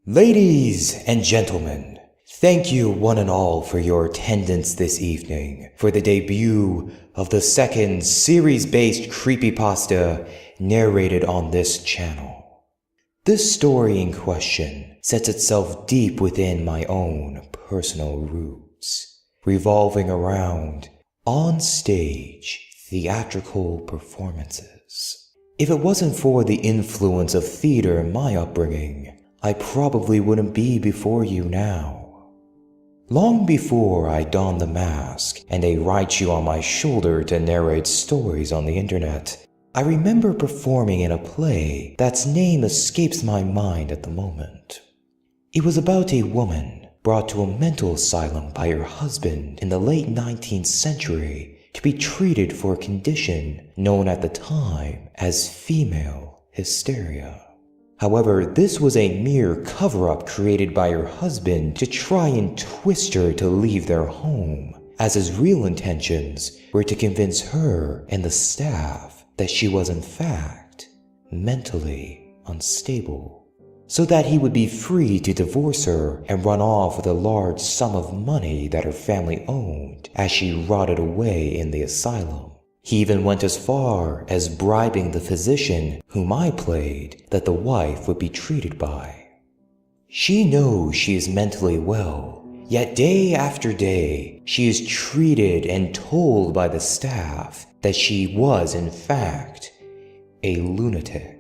Ladies and gentlemen, thank you one and all for your attendance this evening for the debut of the second series-based creepypasta narrated on this channel. This story in question sets itself deep within my own personal roots, revolving around on-stage theatrical performances. If it wasn't for the influence of theater in my upbringing, I probably wouldn't be before you now. Long before I donned the mask and a Raichu on my shoulder to narrate stories on the internet, I remember performing in a play that's name escapes my mind at the moment. It was about a woman brought to a mental asylum by her husband in the late 19th century to be treated for a condition known at the time as female hysteria. However, this was a mere cover-up created by her husband to try and twist her to leave their home, as his real intentions were to convince her and the staff that she was in fact mentally unstable, so that he would be free to divorce her and run off with a large sum of money that her family owned as she rotted away in the asylum. He even went as far as bribing the physician whom I played that the wife would be treated by. She knows she is mentally well, yet day after day she is treated and told by the staff that she was in fact a lunatic.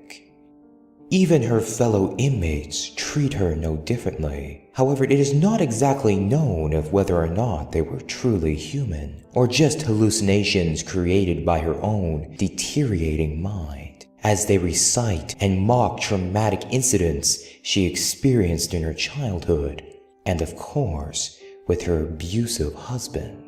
Even her fellow inmates treat her no differently. However, it is not exactly known of whether or not they were truly human, or just hallucinations created by her own deteriorating mind, as they recite and mock traumatic incidents she experienced in her childhood, and of course, with her abusive husband.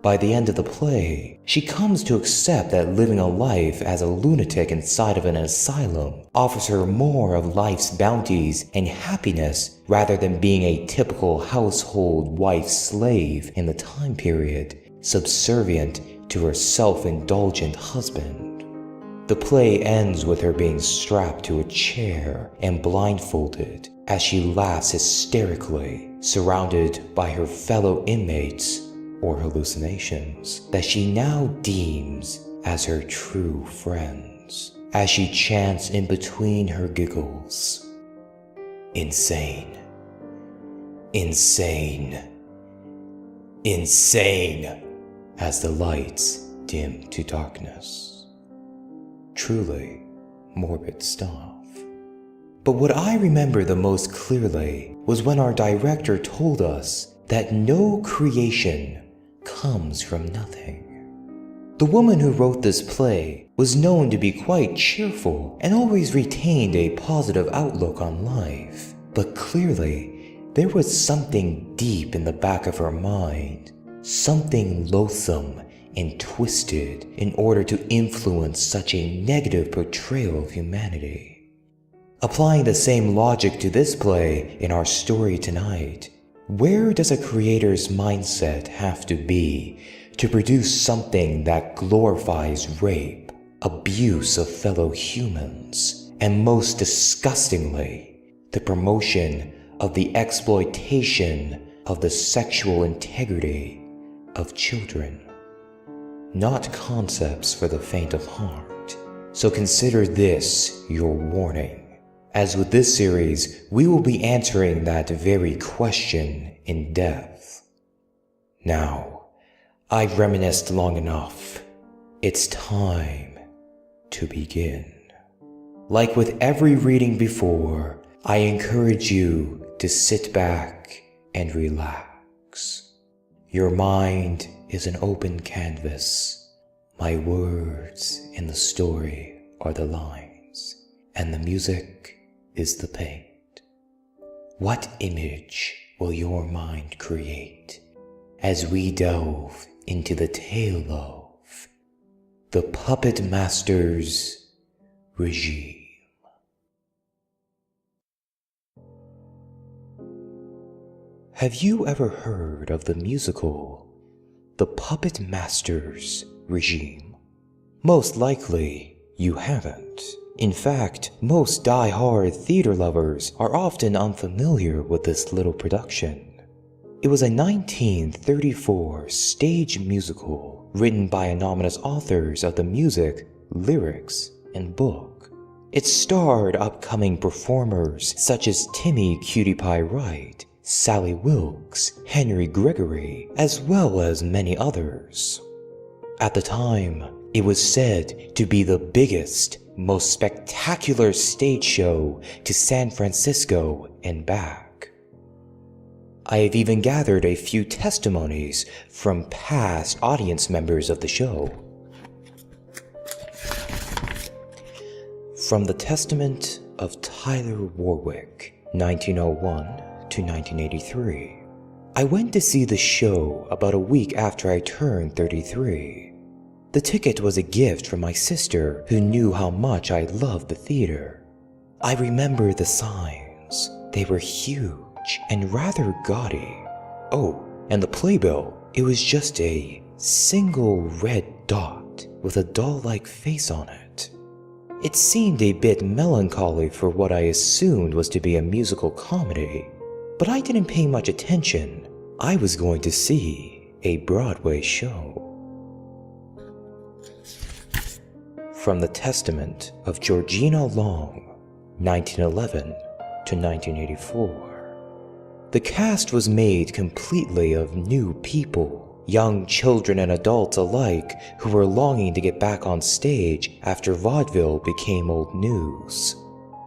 By the end of the play, she comes to accept that living a life as a lunatic inside of an asylum offers her more of life's bounties and happiness rather than being a typical household wife slave in the time period, subservient to her self-indulgent husband. The play ends with her being strapped to a chair and blindfolded as she laughs hysterically, surrounded by her fellow inmates or hallucinations that she now deems as her true friends, as she chants in between her giggles, "Insane, insane, insane," as the lights dim to darkness. Truly morbid stuff. But what I remember the most clearly was when our director told us that no creation comes from nothing. The woman who wrote this play was known to be quite cheerful and always retained a positive outlook on life, but clearly there was something deep in the back of her mind, something loathsome and twisted in order to influence such a negative portrayal of humanity. Applying the same logic to this play in our story tonight, where does a creator's mindset have to be to produce something that glorifies rape, abuse of fellow humans, and most disgustingly, the promotion of the exploitation of the sexual integrity of children? Not concepts for the faint of heart, so consider this your warning. As with this series, we will be answering that very question in depth. Now, I've reminisced long enough. It's time to begin. Like with every reading before, I encourage you to sit back and relax. Your mind is an open canvas. My words in the story are the lines, and the music is the paint. What image will your mind create as we delve into the tale of the Puppet Master's regime? Have you ever heard of the musical The Puppet Master's Regime? Most likely you haven't. In fact, most die-hard theater lovers are often unfamiliar with this little production. It was a 1934 stage musical written by anonymous authors of the music, lyrics, and book. It starred upcoming performers such as Timmy Cutie Pie Wright, Sally Wilkes, Henry Gregory, as well as many others. At the time, it was said to be the biggest, most spectacular stage show to San Francisco and back. I have even gathered a few testimonies from past audience members of the show. From the Testament of Tyler Warwick, 1901 to 1983. I went to see the show about a week after I turned 33. The ticket was a gift from my sister, who knew how much I loved the theater. I remember the signs. They were huge and rather gaudy. Oh, and the playbill. It was just a single red dot with a doll-like face on it. It seemed a bit melancholy for what I assumed was to be a musical comedy, but I didn't pay much attention. I was going to see a Broadway show. From the Testament of Georgina Long, 1911 to 1984. The cast was made completely of new people, young children and adults alike who were longing to get back on stage after vaudeville became old news.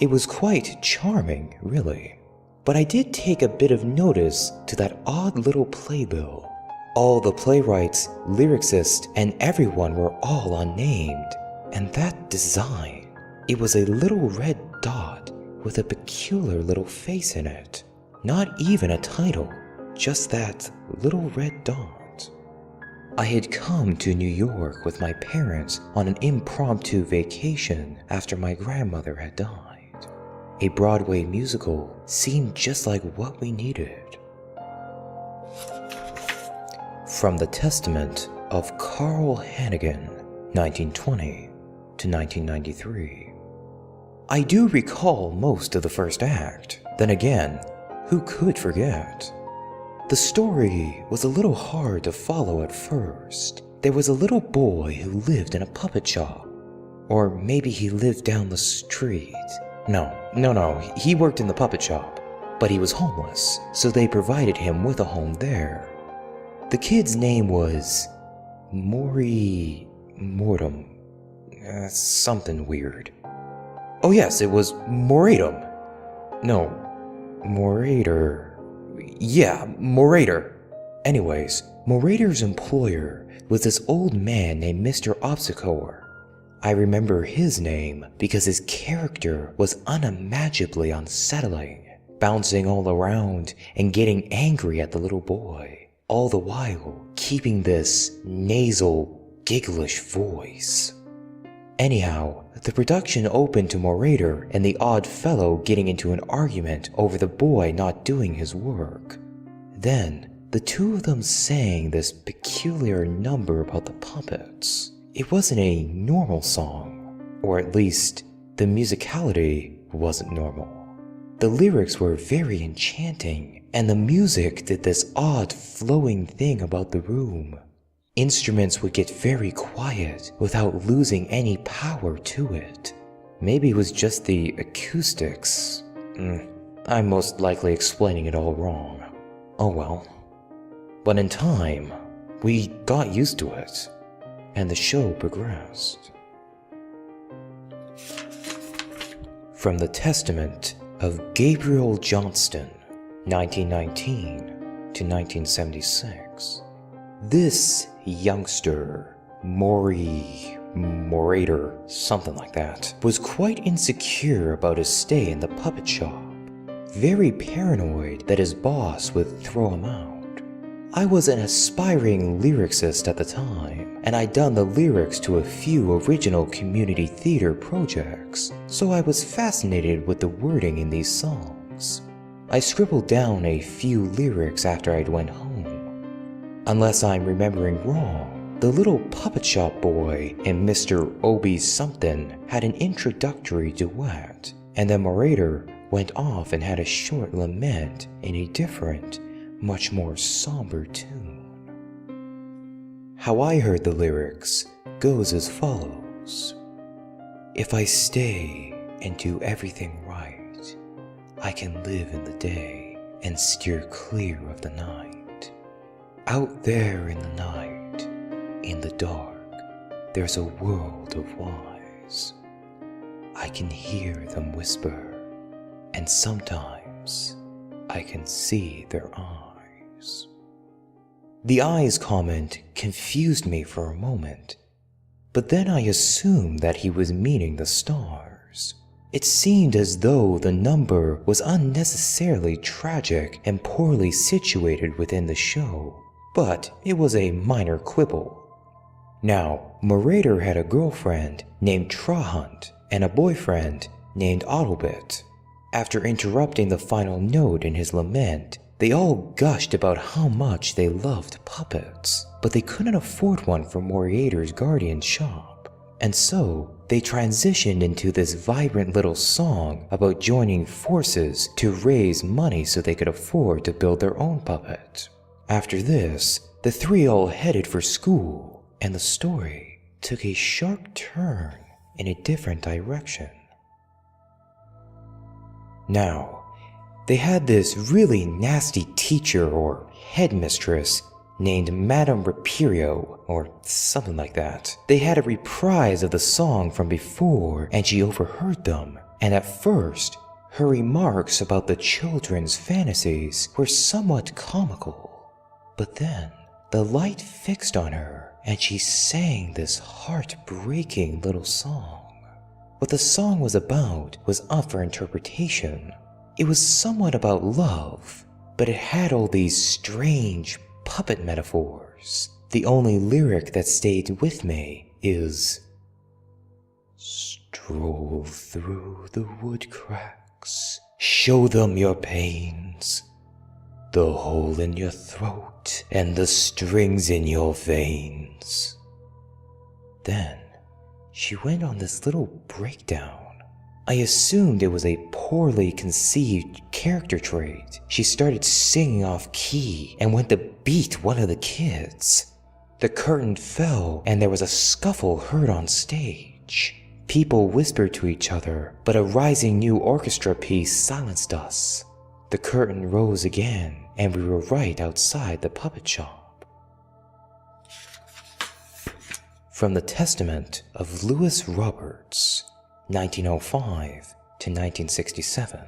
It was quite charming, really. But I did take a bit of notice to that odd little playbill. All the playwrights, lyricists, and everyone were all unnamed. And that design, it was a little red dot with a peculiar little face in it. Not even a title, just that little red dot. I had come to New York with my parents on an impromptu vacation after my grandmother had died. A Broadway musical seemed just like what we needed. From the Testament of Carl Hannigan, 1920 to 1993. I do recall most of the first act. Then again, who could forget? The story was a little hard to follow at first. There was a little boy who lived in a puppet shop. Or maybe he lived down the street. No, he worked in the puppet shop. But he was homeless, so they provided him with a home there. The kid's name was Maury Mortem. Something weird. Oh yes, it was Moratum. No, Morator. Yeah, Morator. Anyways, Morator's employer was this old man named Mr. Obsicor. I remember his name because his character was unimaginably unsettling, bouncing all around and getting angry at the little boy, all the while keeping this nasal, gigglish voice. Anyhow, the production opened to Morator and the odd fellow getting into an argument over the boy not doing his work. Then, the two of them sang this peculiar number about the puppets. It wasn't a normal song, or at least, the musicality wasn't normal. The lyrics were very enchanting, and the music did this odd flowing thing about the room. Instruments would get very quiet without losing any power to it. Maybe it was just the acoustics. I'm most likely explaining it all wrong. Oh well. But in time, we got used to it, and the show progressed. From the Testament of Gabriel Johnston, 1919 to 1976. This youngster, Morator, something like that, was quite insecure about his stay in the puppet shop, very paranoid that his boss would throw him out. I was an aspiring lyricist at the time, and I'd done the lyrics to a few original community theater projects, so I was fascinated with the wording in these songs. I scribbled down a few lyrics after I'd went home. Unless I'm remembering wrong, The little puppet shop boy and Mr. Obi something had an introductory duet, and the narrator went off and had a short lament in a different, much more somber tune. How I heard the lyrics goes as follows. If I stay and do everything right, I can live in the day and steer clear of the night. Out there in the night, in the dark, there's a world of wise. I can hear them whisper, and sometimes I can see their eyes. The eyes comment confused me for a moment, but then I assumed that he was meaning the stars. It seemed as though the number was unnecessarily tragic and poorly situated within the show, but it was a minor quibble. Now, Marauder had a girlfriend named Trahunt and a boyfriend named Autobit. After interrupting the final note in his lament, they all gushed about how much they loved puppets, but they couldn't afford one for Moriator's guardian shop. And so, they transitioned into this vibrant little song about joining forces to raise money so they could afford to build their own puppet. After this, the three all headed for school, and the story took a sharp turn in a different direction. Now, they had this really nasty teacher or headmistress named Madame Rapirio, or something like that. They had a reprise of the song from before, and she overheard them, and at first, her remarks about the children's fantasies were somewhat comical. But then, the light fixed on her, and she sang this heartbreaking little song. What the song was about was up for interpretation. It was somewhat about love, but it had all these strange puppet metaphors. The only lyric that stayed with me is, stroll through the wood cracks, show them your pains, the hole in your throat and the strings in your veins. Then she went on this little breakdown. I assumed it was a poorly conceived character trait. She started singing off key and went to beat one of the kids. The curtain fell and there was a scuffle heard on stage. People whispered to each other, but a rising new orchestra piece silenced us. The curtain rose again and we were right outside the puppet shop. From the Testament of Louis Roberts, 1905 to 1967.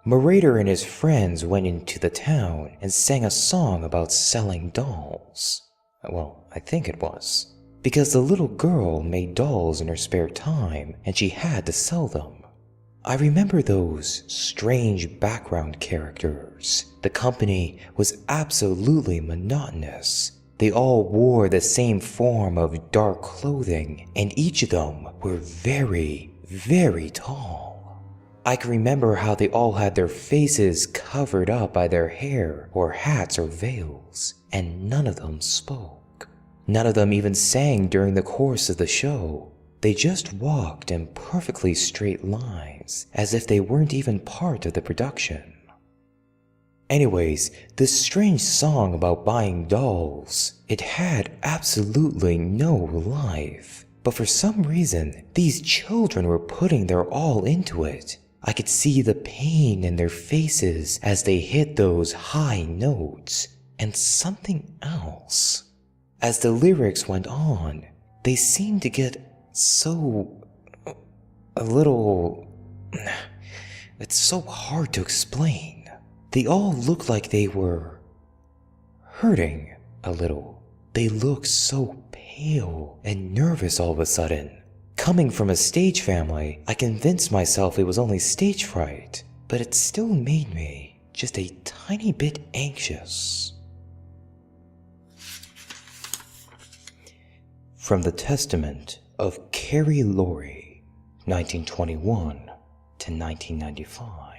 Marauder and his friends went into the town and sang a song about selling dolls. Well, I think it was. Because the little girl made dolls in her spare time and she had to sell them. I remember those strange background characters. The company was absolutely monotonous. They all wore the same form of dark clothing, and each of them were very, very tall. I can remember how they all had their faces covered up by their hair or hats or veils, and none of them spoke. None of them even sang during the course of the show. They just walked in perfectly straight lines, as if they weren't even part of the production. Anyways, this strange song about buying dolls, it had absolutely no life. But for some reason, these children were putting their all into it. I could see the pain in their faces as they hit those high notes, and something else. As the lyrics went on, they seemed to get it's so hard to explain. They all looked like they were hurting a little. They looked so pale and nervous all of a sudden. Coming from a stage family, I convinced myself it was only stage fright, but it still made me just a tiny bit anxious. From the Testament of Carrie Laurie, 1921 to 1995.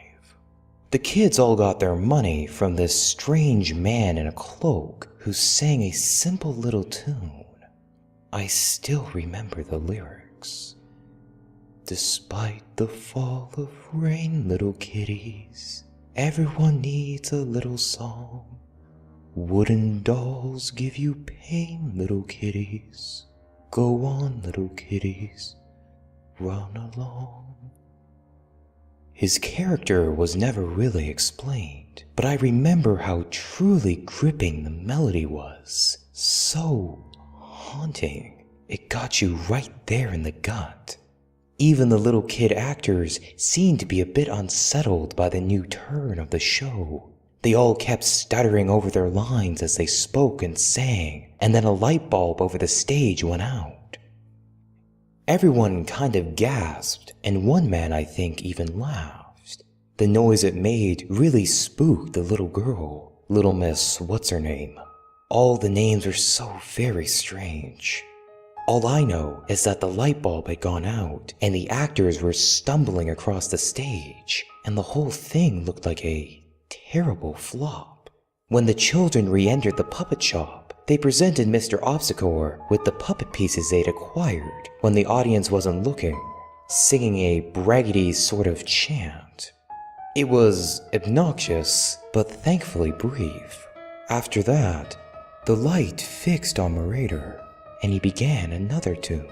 The kids all got their money from this strange man in a cloak who sang a simple little tune. I still remember the lyrics. Despite the fall of rain, little kitties, everyone needs a little song. Wooden dolls give you pain, little kitties. Go on, little kitties, run along. His character was never really explained, but I remember how truly gripping the melody was. So haunting. It got you right there in the gut. Even the little kid actors seemed to be a bit unsettled by the new turn of the show. They all kept stuttering over their lines as they spoke and sang, and then a light bulb over the stage went out. Everyone kind of gasped, and one man, I think, even laughed. The noise it made really spooked the little girl, Little Miss What's-Her-Name. All the names were so very strange. All I know is that the light bulb had gone out, and the actors were stumbling across the stage, and the whole thing looked like a terrible flop. When the children re-entered the puppet shop, they presented Mr. Obstacore with the puppet pieces they'd acquired when the audience wasn't looking, singing a braggedy sort of chant. It was obnoxious, but thankfully brief. After that, the light fixed on Marauder, and he began another tune.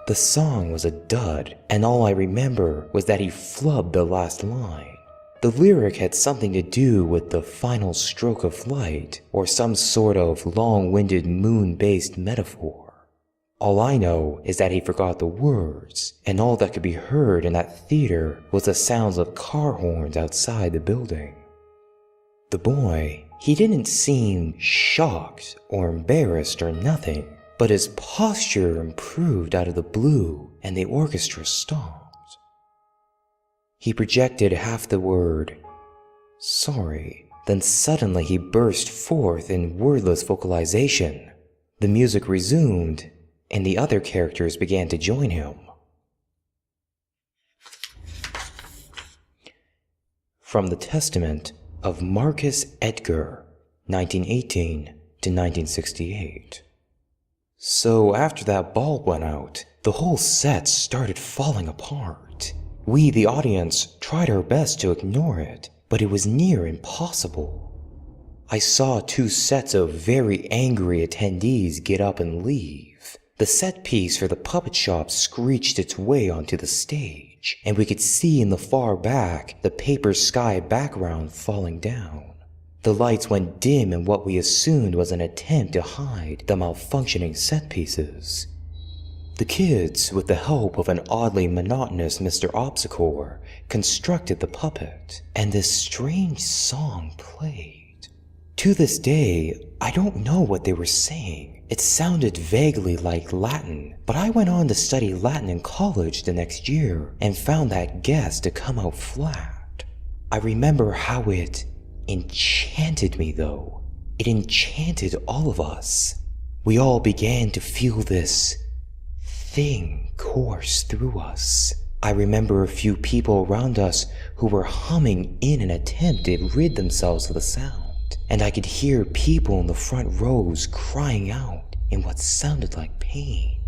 The song was a dud, and all I remember was that he flubbed the last line. The lyric had something to do with the final stroke of light, or some sort of long-winded moon-based metaphor. All I know is that he forgot the words, and all that could be heard in that theater was the sounds of car horns outside the building. The boy, he didn't seem shocked or embarrassed or nothing, but his posture improved out of the blue and the orchestra stopped. He projected half the word, "sorry," then suddenly he burst forth in wordless vocalization. The music resumed, and the other characters began to join him. From the Testament of Marcus Edgar, 1918 to 1968. So after that bulb went out, the whole set started falling apart. We, the audience, tried our best to ignore it, but it was near impossible. I saw 2 sets of very angry attendees get up and leave. The set piece for the puppet shop screeched its way onto the stage, and we could see in the far back the paper sky background falling down. The lights went dim in what we assumed was an attempt to hide the malfunctioning set pieces. The kids, with the help of an oddly monotonous Mr. Obstacore, constructed the puppet, and this strange song played. To this day, I don't know what they were saying. It sounded vaguely like Latin, but I went on to study Latin in college the next year and found that guess to come out flat. I remember how it enchanted me though. It enchanted all of us. We all began to feel this thing course through us. I remember a few people around us who were humming in an attempt to rid themselves of the sound, and I could hear people in the front rows crying out in what sounded like pain.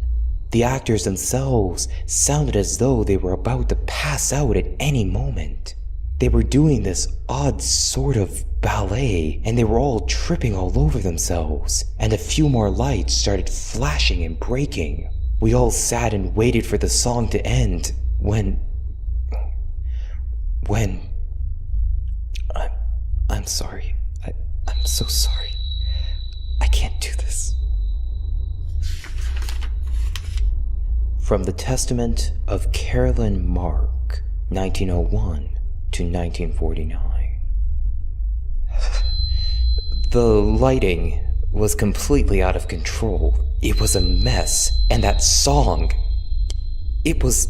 The actors themselves sounded as though they were about to pass out at any moment. They were doing this odd sort of ballet, and they were all tripping all over themselves, and a few more lights started flashing and breaking. We all sat and waited for the song to end when I'm sorry. I'm so sorry. I can't do this. From the Testament of Carolyn Mark, 1901 to 1949. The lighting was completely out of control. It was a mess, and that song, it was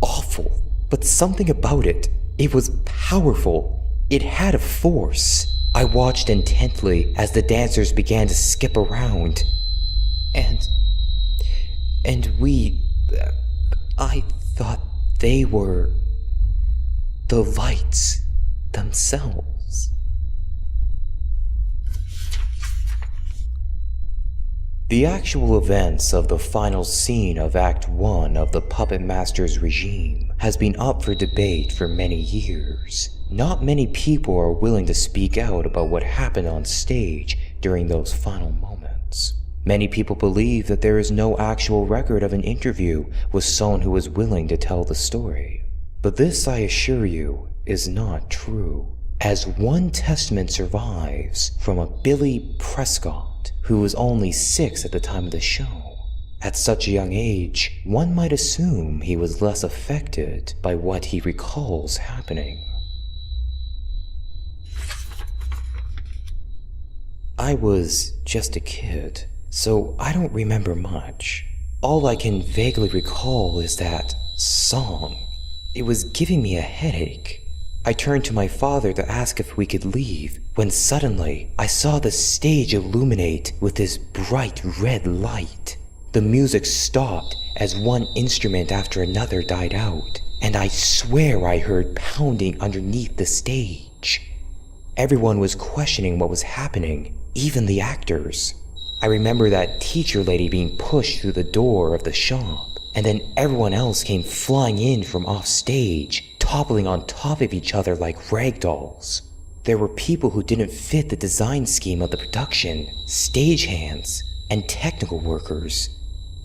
awful, but something about it, it was powerful. It had a force. I watched intently as the dancers began to skip around, and I thought they were the lights themselves. The actual events of the final scene of Act 1 of the Puppet Master's regime has been up for debate for many years. Not many people are willing to speak out about what happened on stage during those final moments. Many people believe that there is no actual record of an interview with someone who is willing to tell the story. But this, I assure you, is not true, as one testament survives from a Billy Prescott, who was only 6 at the time of the show. At such a young age, one might assume he was less affected by what he recalls happening. I was just a kid, so I don't remember much. All I can vaguely recall is that song. It was giving me a headache. I turned to my father to ask if we could leave, when suddenly I saw the stage illuminate with this bright red light. The music stopped as one instrument after another died out, and I swear I heard pounding underneath the stage. Everyone was questioning what was happening, even the actors. I remember that teacher lady being pushed through the door of the shop, and then everyone else came flying in from off stage, toppling on top of each other like ragdolls. There were people who didn't fit the design scheme of the production, stagehands, and technical workers.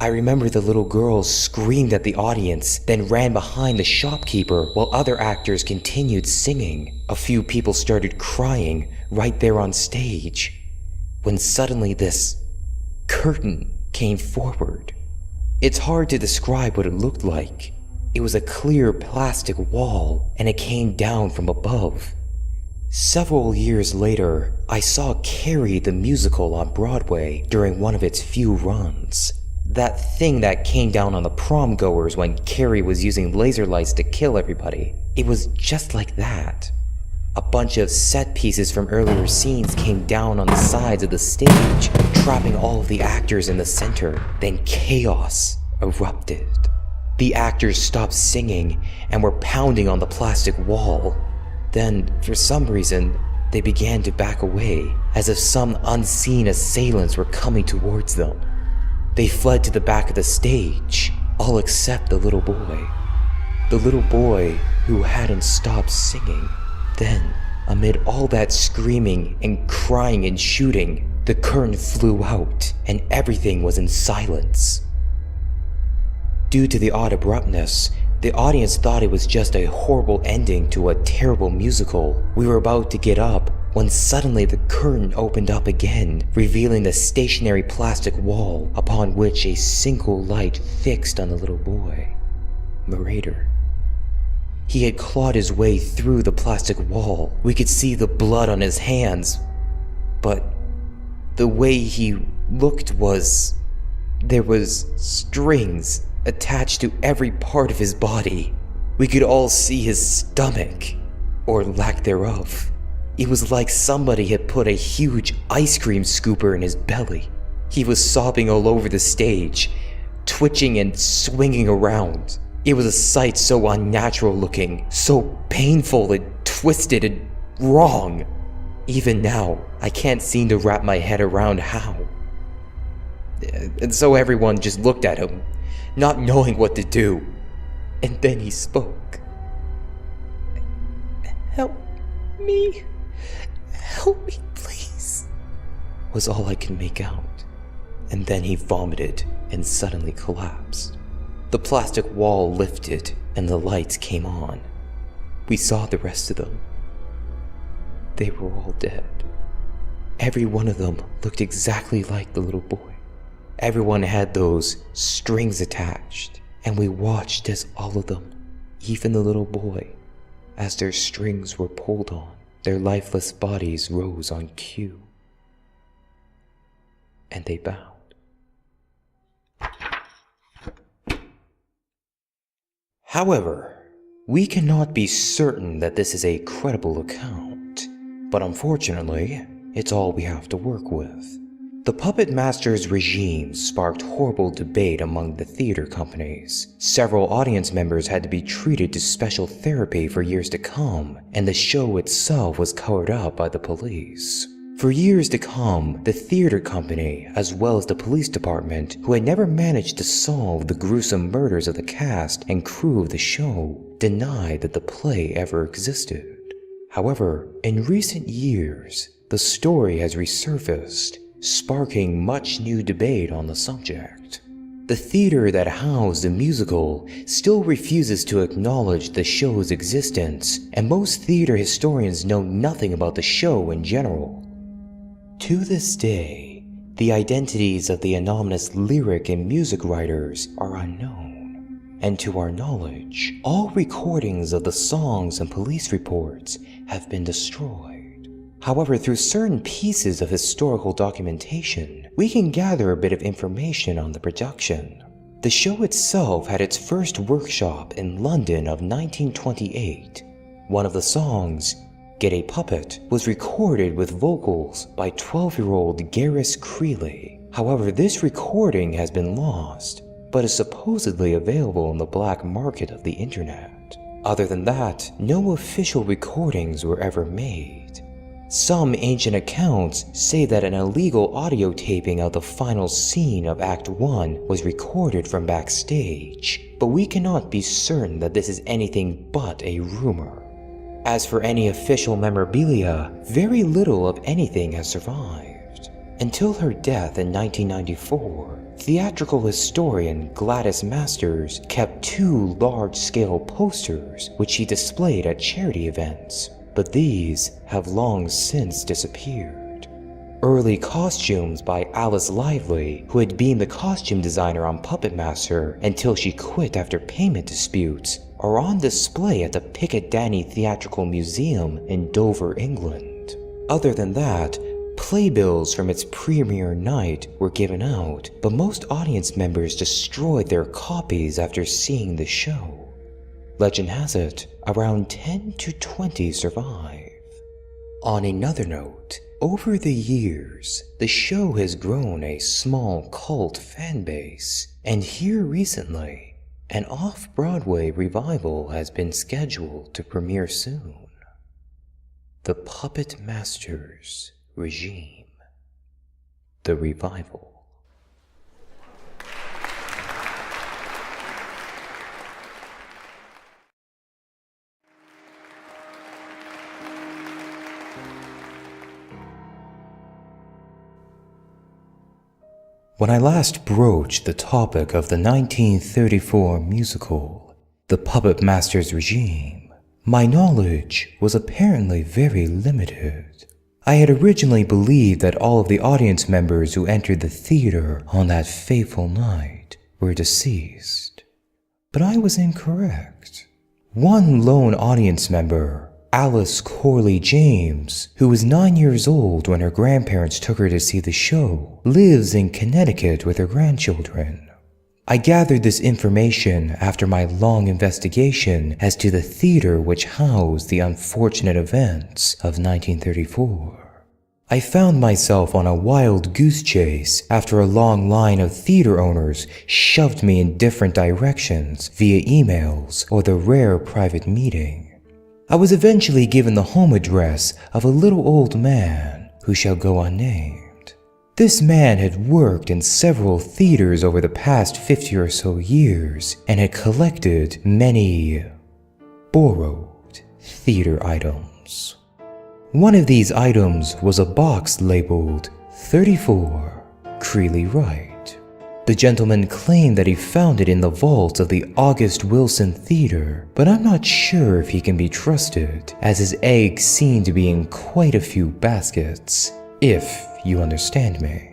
I remember the little girls screamed at the audience, then ran behind the shopkeeper while other actors continued singing. A few people started crying right there on stage, when suddenly this curtain came forward. It's hard to describe what it looked like. It was a clear plastic wall, and it came down from above. Several years later, I saw Carrie the musical on Broadway during one of its few runs. That thing that came down on the prom goers when Carrie was using laser lights to kill everybody. It was just like that. A bunch of set pieces from earlier scenes came down on the sides of the stage, trapping all of the actors in the center. Then chaos erupted. The actors stopped singing and were pounding on the plastic wall. Then, for some reason, they began to back away, as if some unseen assailants were coming towards them. They fled to the back of the stage, all except the little boy. The little boy who hadn't stopped singing. Then, amid all that screaming and crying and shooting, the curtain flew out and everything was in silence. Due to the odd abruptness, the audience thought it was just a horrible ending to a terrible musical. We were about to get up when suddenly the curtain opened up again, revealing the stationary plastic wall upon which a single light fixed on the little boy, Marauder. He had clawed his way through the plastic wall. We could see the blood on his hands, but the way he looked was... there was strings attached to every part of his body. We could all see his stomach, or lack thereof. It was like somebody had put a huge ice cream scooper in his belly. He was sobbing all over the stage, twitching and swinging around. It was a sight so unnatural looking, so painful and twisted and wrong. Even now, I can't seem to wrap my head around how. And so everyone just looked at him, not knowing what to do. And then he spoke. "Help me. Help me, please," was all I could make out. And then he vomited and suddenly collapsed. The plastic wall lifted and the lights came on. We saw the rest of them. They were all dead. Every one of them looked exactly like the little boy. Everyone had those strings attached, and we watched as all of them, even the little boy, as their strings were pulled on, their lifeless bodies rose on cue. And they bowed. However, we cannot be certain that this is a credible account, but unfortunately, it's all we have to work with. The Puppet Master's regime sparked horrible debate among the theater companies. Several audience members had to be treated to special therapy for years to come, and the show itself was covered up by the police. For years to come, the theater company, as well as the police department, who had never managed to solve the gruesome murders of the cast and crew of the show, denied that the play ever existed. However, in recent years, the story has resurfaced, sparking much new debate on the subject. The theater that housed the musical still refuses to acknowledge the show's existence, and most theater historians know nothing about the show in general. To this day, the identities of the anonymous lyric and music writers are unknown, and to our knowledge, all recordings of the songs and police reports have been destroyed. However, through certain pieces of historical documentation, we can gather a bit of information on the production. The show itself had its first workshop in London of 1928. One of the songs, Get a Puppet, was recorded with vocals by 12-year-old Garris Creeley. However, this recording has been lost, but is supposedly available on the black market of the internet. Other than that, no official recordings were ever made. Some ancient accounts say that an illegal audio taping of the final scene of Act 1 was recorded from backstage, but we cannot be certain that this is anything but a rumor. As for any official memorabilia, very little of anything has survived. Until her death in 1994, theatrical historian Gladys Masters kept 2 large-scale posters which she displayed at charity events, but these have long since disappeared. Early costumes by Alice Lively, who had been the costume designer on Puppet Master until she quit after payment disputes, are on display at the Piccadilly Theatrical Museum in Dover, England. Other than that, playbills from its premiere night were given out, but most audience members destroyed their copies after seeing the show. Legend has it, around 10 to 20 survive. On another note, over the years, the show has grown a small cult fan base, and here recently, an off-Broadway revival has been scheduled to premiere soon. The Puppet Master's Regime. The Revival. When I last broached the topic of the 1934 musical, The Puppet Master's Regime, my knowledge was apparently very limited. I had originally believed that all of the audience members who entered the theater on that fateful night were deceased. But I was incorrect. One lone audience member, Alice Corley James, who was 9 years old when her grandparents took her to see the show, lives in Connecticut with her grandchildren. I gathered this information after my long investigation as to the theater which housed the unfortunate events of 1934. I found myself on a wild goose chase after a long line of theater owners shoved me in different directions via emails or the rare private meeting. I was eventually given the home address of a little old man who shall go unnamed. This man had worked in several theaters over the past 50 or so years and had collected many borrowed theater items. One of these items was a box labeled 34 Creeley Wright. The gentleman claimed that he found it in the vaults of the August Wilson Theater, but I'm not sure if he can be trusted, as his eggs seem to be in quite a few baskets, if you understand me.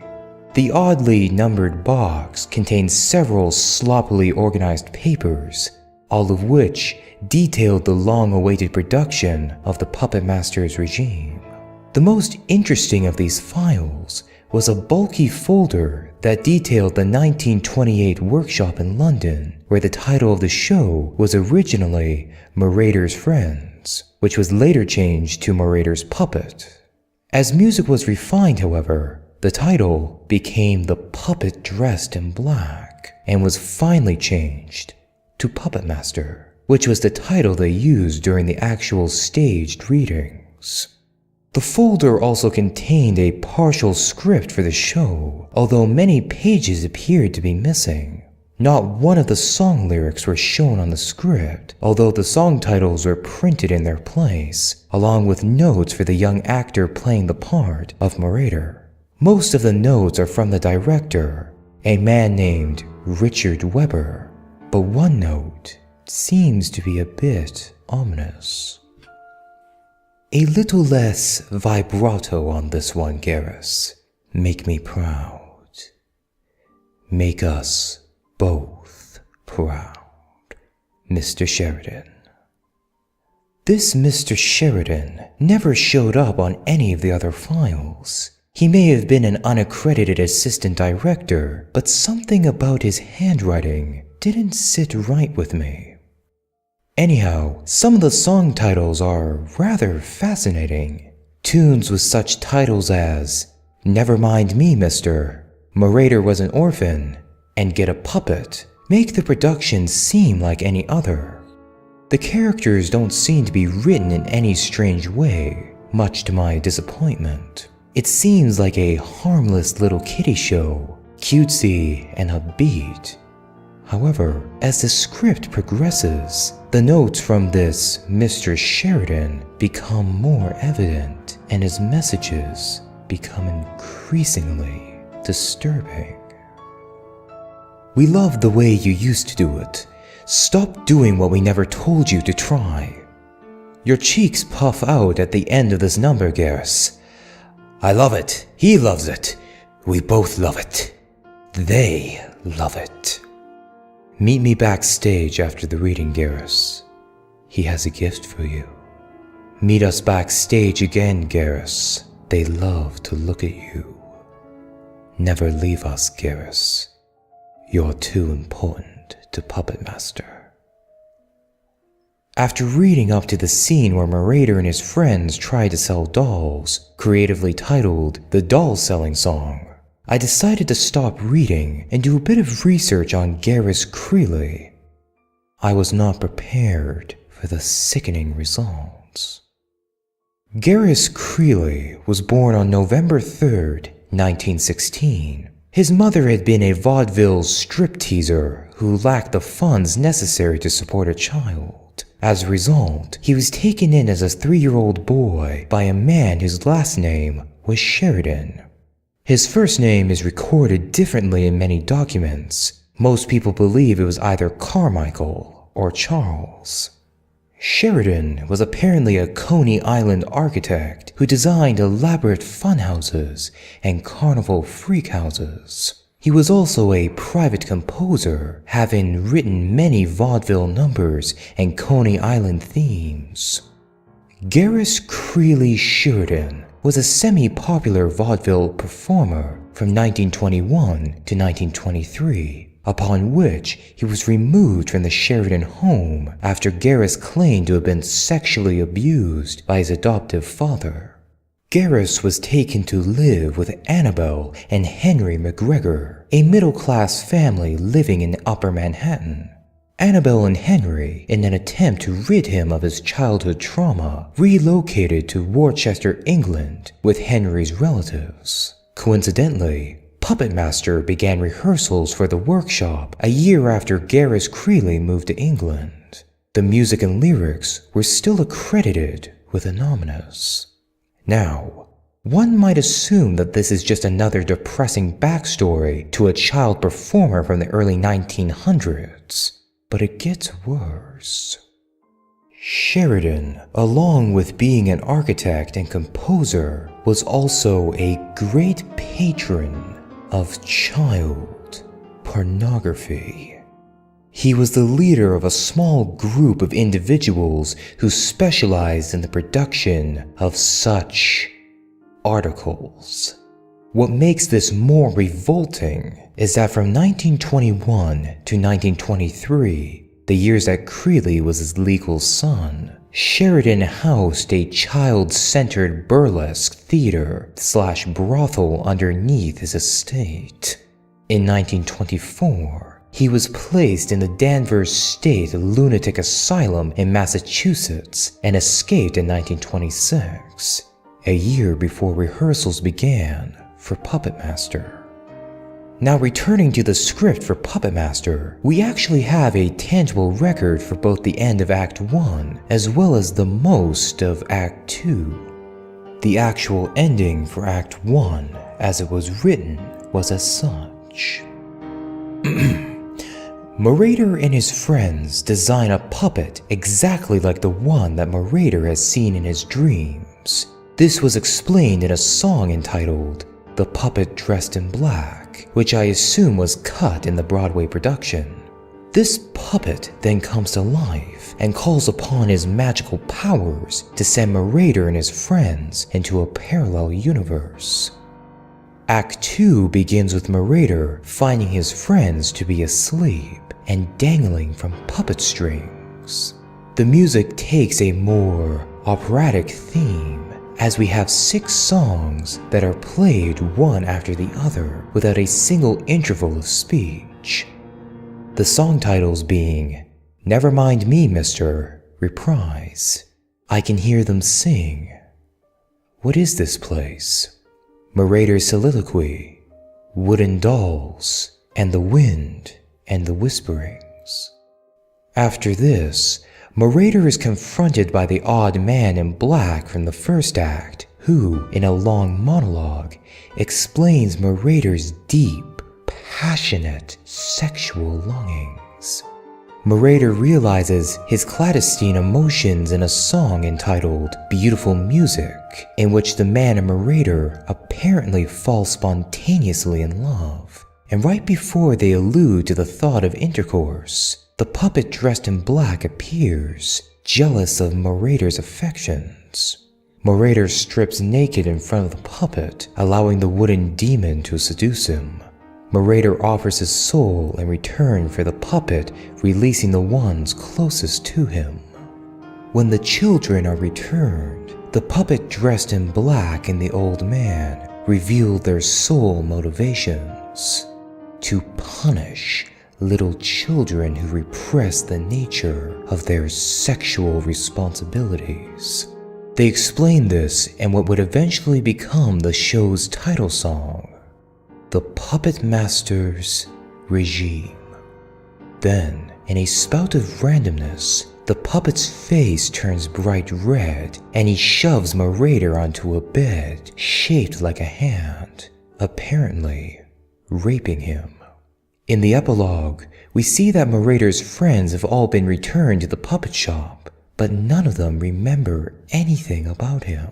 The oddly numbered box contained several sloppily organized papers, all of which detailed the long-awaited production of The Puppet Master's Regime. The most interesting of these files was a bulky folder that detailed the 1928 workshop in London, where the title of the show was originally Marauder's Friends, which was later changed to Marauder's Puppet. As music was refined, however, the title became The Puppet Dressed in Black and was finally changed to Puppet Master, which was the title they used during the actual staged readings. The folder also contained a partial script for the show, although many pages appeared to be missing. Not one of the song lyrics were shown on the script, although the song titles were printed in their place, along with notes for the young actor playing the part of narrator. Most of the notes are from the director, a man named Richard Weber, but one note seems to be a bit ominous. A little less vibrato on this one, Garrus. Make me proud. Make us both proud. Mr. Sheridan. This Mr. Sheridan never showed up on any of the other files. He may have been an unaccredited assistant director, but something about his handwriting didn't sit right with me. Anyhow, some of the song titles are rather fascinating. Tunes with such titles as Never Mind Me, Mister, Marauder Was an Orphan, and Get a Puppet make the production seem like any other. The characters don't seem to be written in any strange way, much to my disappointment. It seems like a harmless little kiddie show, cutesy and upbeat. However, as the script progresses, the notes from this Mr. Sheridan become more evident, and his messages become increasingly disturbing. We love the way you used to do it. Stop doing what we never told you to try. Your cheeks puff out at the end of this number, Garrus. I love it. He loves it. We both love it. They love it. Meet me backstage after the reading, Garrus. He has a gift for you. Meet us backstage again, Garrus. They love to look at you. Never leave us, Garrus. You're too important to Puppet Master. After reading up to the scene where Marauder and his friends tried to sell dolls, creatively titled The Doll Selling Song, I decided to stop reading and do a bit of research on Garrus Creeley. I was not prepared for the sickening results. Garrus Creeley was born on November 3rd, 1916. His mother had been a vaudeville stripteaser who lacked the funds necessary to support a child. As a result, he was taken in as a 3-year-old boy by a man whose last name was Sheridan. His first name is recorded differently in many documents. Most people believe it was either Carmichael or Charles. Sheridan was apparently a Coney Island architect who designed elaborate funhouses and carnival freak houses. He was also a private composer, having written many vaudeville numbers and Coney Island themes. Garrus Creeley Sheridan was a semi-popular vaudeville performer from 1921 to 1923, upon which he was removed from the Sheridan home after Garrus claimed to have been sexually abused by his adoptive father. Garrus was taken to live with Annabelle and Henry McGregor, a middle-class family living in Upper Manhattan. Annabelle and Henry, in an attempt to rid him of his childhood trauma, relocated to Worcester, England, with Henry's relatives. Coincidentally, Puppet Master began rehearsals for the workshop a year after Garrus Creeley moved to England. The music and lyrics were still accredited with Anonymous. Now, one might assume that this is just another depressing backstory to a child performer from the early 1900s. But it gets worse. Sheridan, along with being an architect and composer, was also a great patron of child pornography. He was the leader of a small group of individuals who specialized in the production of such articles. What makes this more revolting is that from 1921 to 1923, the years that Creeley was his legal son, Sheridan housed a child-centered burlesque theater/brothel underneath his estate. In 1924, he was placed in the Danvers State Lunatic Asylum in Massachusetts and escaped in 1926. a year before rehearsals began for Puppet Master. Now returning to the script for Puppet Master, we actually have a tangible record for both the end of Act 1 as well as the most of Act 2. The actual ending for Act 1, as it was written, was as such. Marauder and his friends design a puppet exactly like the one that Marauder has seen in his dreams. This was explained in a song entitled "The Puppet Dressed in Black," which I assume was cut in the Broadway production. This puppet then comes to life and calls upon his magical powers to send Marauder and his friends into a parallel universe. Act 2 begins with Marauder finding his friends to be asleep and dangling from puppet strings. The music takes a more operatic theme, as we have 6 songs that are played one after the other without a single interval of speech. The song titles being "Never Mind Me, Mister," reprise, "I Can Hear Them Sing," "What Is This Place?" Marauder's Soliloquy, "Wooden Dolls," and "The Wind and the Whisperings." After this, Marauder is confronted by the odd man in black from the first act, who, in a long monologue, explains Marauder's deep, passionate, sexual longings. Marauder realizes his clandestine emotions in a song entitled "Beautiful Music," in which the man and Marauder apparently fall spontaneously in love. And right before they allude to the thought of intercourse, the puppet dressed in black appears, jealous of Marauder's affections. Marauder strips naked in front of the puppet, allowing the wooden demon to seduce him. Marauder offers his soul in return for the puppet, releasing the ones closest to him. When the children are returned, the puppet dressed in black and the old man reveal their sole motivations: to punish little children who repress the nature of their sexual responsibilities. They explain this in what would eventually become the show's title song, "The Puppet Master's Regime." Then, in a spout of randomness, the puppet's face turns bright red and he shoves Marauder onto a bed shaped like a hand, apparently raping him. In the epilogue, we see that Marauder's friends have all been returned to the puppet shop, but none of them remember anything about him.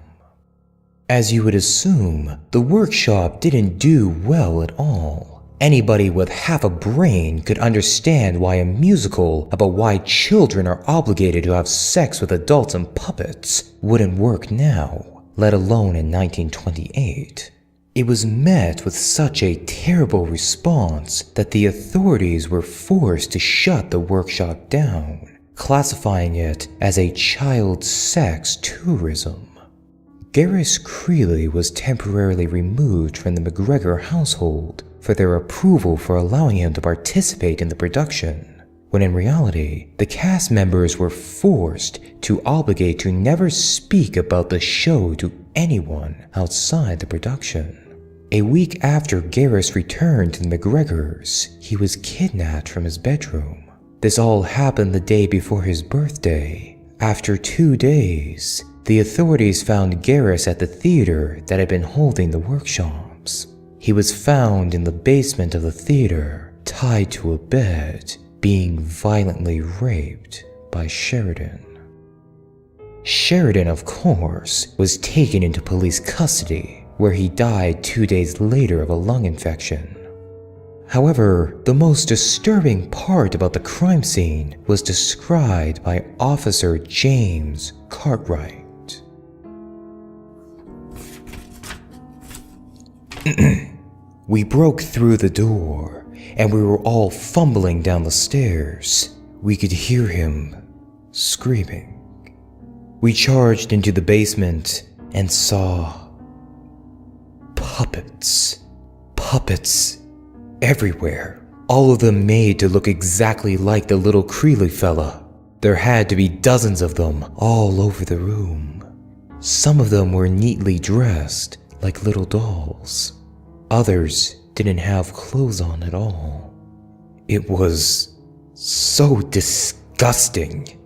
As you would assume, the workshop didn't do well at all. Anybody with half a brain could understand why a musical about why children are obligated to have sex with adults and puppets wouldn't work now, let alone in 1928. It was met with such a terrible response that the authorities were forced to shut the workshop down, classifying it as a child sex tourism. Garrus Creeley was temporarily removed from the McGregor household for their approval for allowing him to participate in the production, when in reality, the cast members were forced to obligate to never speak about the show to anyone outside the production. A week after Garrus returned to the McGregors, he was kidnapped from his bedroom. This all happened the day before his birthday. After 2 days, the authorities found Garrus at the theater that had been holding the workshops. He was found in the basement of the theater, tied to a bed, being violently raped by Sheridan. Sheridan, of course, was taken into police custody, where he died 2 days later of a lung infection. However, the most disturbing part about the crime scene was described by Officer James Cartwright. "We broke through the door, and we were all fumbling down the stairs. We could hear him screaming. We charged into the basement and saw puppets everywhere, all of them made to look exactly like the little Creeley fella. There had to be dozens of them all over the room. Some of them were neatly dressed like little dolls. Others didn't have clothes on at all. It was so disgusting.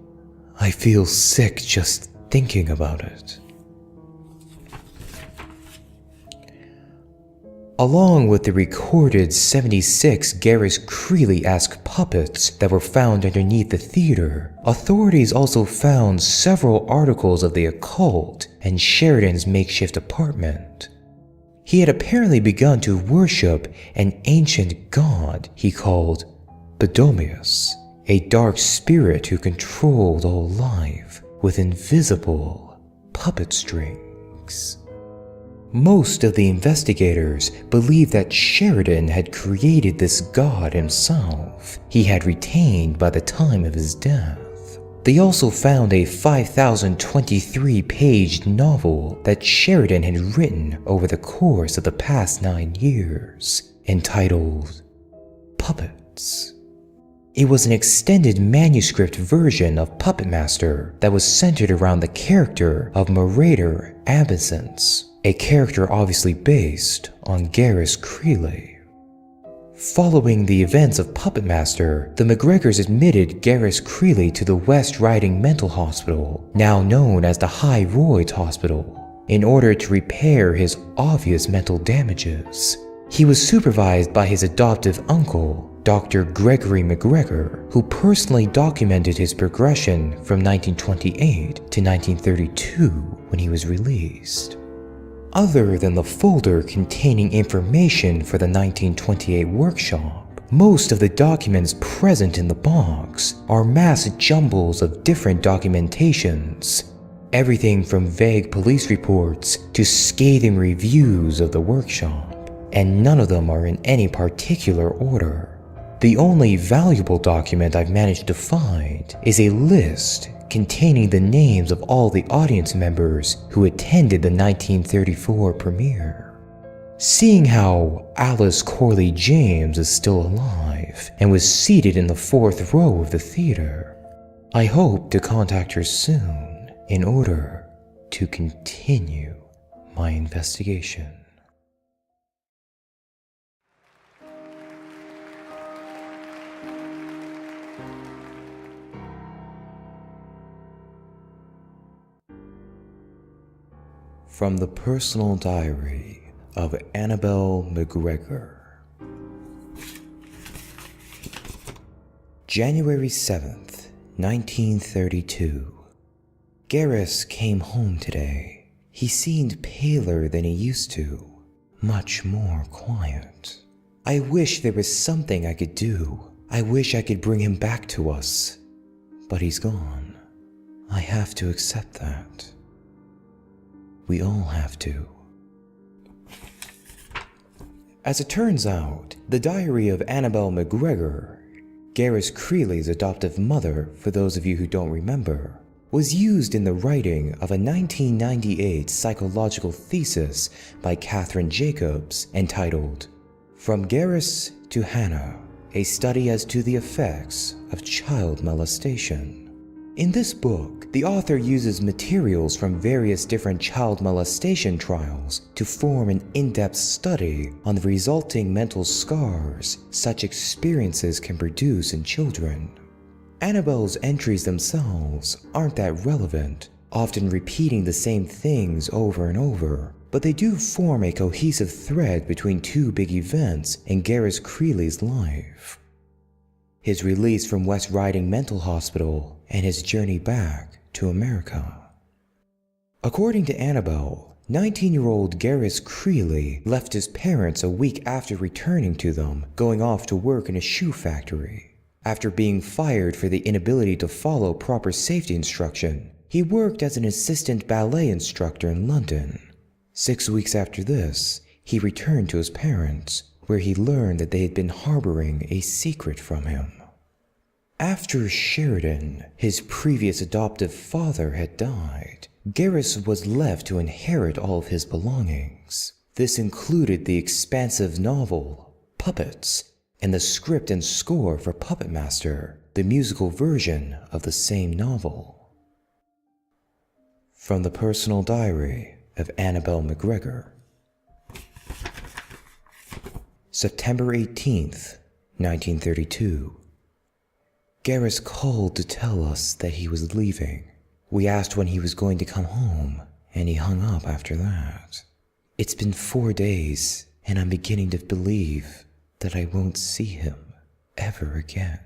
I feel sick just thinking about it. Along with the recorded 76 Garris Creeley-esque puppets that were found underneath the theater, authorities also found several articles of the occult in Sheridan's makeshift apartment. He had apparently begun to worship an ancient god he called Bedomius, a dark spirit who controlled all life with invisible puppet strings. Most of the investigators believe that Sheridan had created this god himself, he had retained by the time of his death. They also found a 5,023-page novel that Sheridan had written over the course of the past 9 years, entitled Puppets. It was an extended manuscript version of Puppet Master that was centered around the character of Marauder Absence, a character obviously based on Garris Creeley. Following the events of Puppet Master, the McGregors admitted Garris Creeley to the West Riding Mental Hospital, now known as the High Royds Hospital, in order to repair his obvious mental damages. He was supervised by his adoptive uncle, Dr. Gregory McGregor, who personally documented his progression from 1928 to 1932 when he was released. Other than the folder containing information for the 1928 workshop, most of the documents present in the box are mass jumbles of different documentations, everything from vague police reports to scathing reviews of the workshop, and none of them are in any particular order. The only valuable document I've managed to find is a list containing the names of all the audience members who attended the 1934 premiere. Seeing how Alice Corley James is still alive and was seated in the 4th row of the theater, I hope to contact her soon in order to continue my investigation. From the personal diary of Annabelle McGregor. January 7th, 1932. Garris came home today. He seemed paler than he used to, much more quiet. I wish there was something I could do. I wish I could bring him back to us. But he's gone. I have to accept that. We all have to. As it turns out, the diary of Annabelle McGregor, Garris Creeley's adoptive mother, for those of you who don't remember, was used in the writing of a 1998 psychological thesis by Catherine Jacobs entitled From Garris to Hannah, a study as to the effects of child molestation. In this book, the author uses materials from various different child molestation trials to form an in-depth study on the resulting mental scars such experiences can produce in children. Annabelle's entries themselves aren't that relevant, often repeating the same things over and over, but they do form a cohesive thread between two big events in Garris Creeley's life: his release from West Riding Mental Hospital and his journey back to America. According to Annabelle, 19-year-old Garris Creeley left his parents a week after returning to them, going off to work in a shoe factory. After being fired for the inability to follow proper safety instruction, he worked as an assistant ballet instructor in London. 6 weeks after this, he returned to his parents, where he learned that they had been harboring a secret from him. After Sheridan, his previous adoptive father, had died, Garris was left to inherit all of his belongings. This included the expansive novel, Puppets, and the script and score for Puppet Master, the musical version of the same novel. From the personal diary of Annabelle McGregor. September 18th, 1932. Garrus called to tell us that he was leaving. We asked when he was going to come home, and he hung up after that. It's been 4 days, and I'm beginning to believe that I won't see him ever again.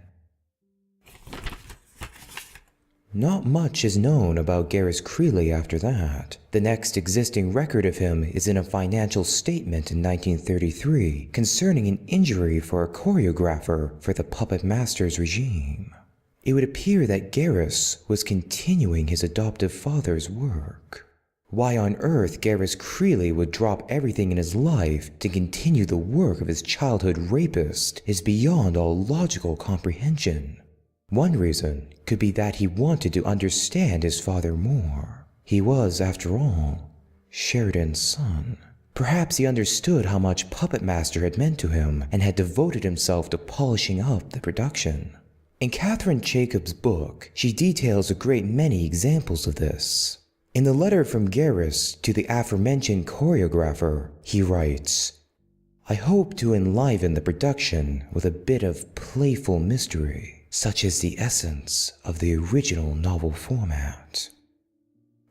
Not much is known about Garrus Creeley after that. The next existing record of him is in a financial statement in 1933 concerning an injury for a choreographer for the Puppet Masters regime. It would appear that Garrus was continuing his adoptive father's work. Why on earth Garrus Creeley would drop everything in his life to continue the work of his childhood rapist is beyond all logical comprehension. One reason could be that he wanted to understand his father more. He was, after all, Sheridan's son. Perhaps he understood how much Puppet Master had meant to him and had devoted himself to polishing up the production. In Catherine Jacobs' book, she details a great many examples of this. In the letter from Garrus to the aforementioned choreographer, he writes, "I hope to enliven the production with a bit of playful mystery, such as the essence of the original novel format."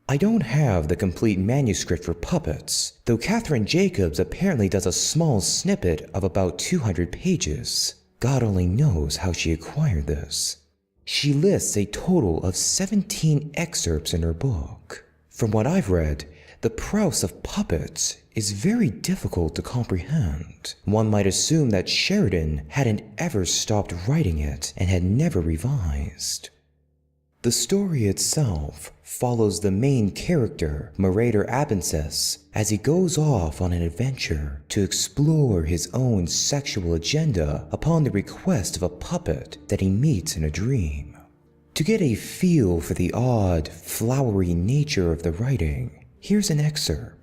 I don't have the complete manuscript for Puppets, though Catherine Jacobs apparently does a small snippet of about 200 pages. God only knows how she acquired this. She lists a total of 17 excerpts in her book. From what I've read, the prose of Puppets is very difficult to comprehend. One might assume that Sheridan hadn't ever stopped writing it and had never revised. The story itself follows the main character, Marauder Abensis, as he goes off on an adventure to explore his own sexual agenda upon the request of a puppet that he meets in a dream. To get a feel for the odd, flowery nature of the writing, here's an excerpt.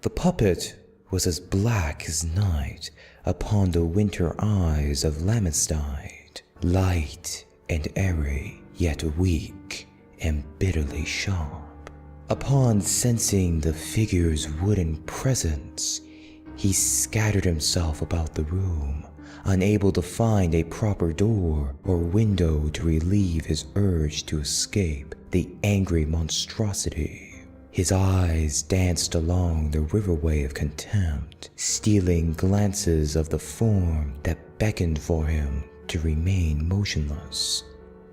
The puppet was as black as night upon the winter eyes of Lamistide, light and airy, yet weak and bitterly sharp. Upon sensing the figure's wooden presence, he scattered himself about the room, unable to find a proper door or window to relieve his urge to escape the angry monstrosity. His eyes danced along the riverway of contempt, stealing glances of the form that beckoned for him to remain motionless.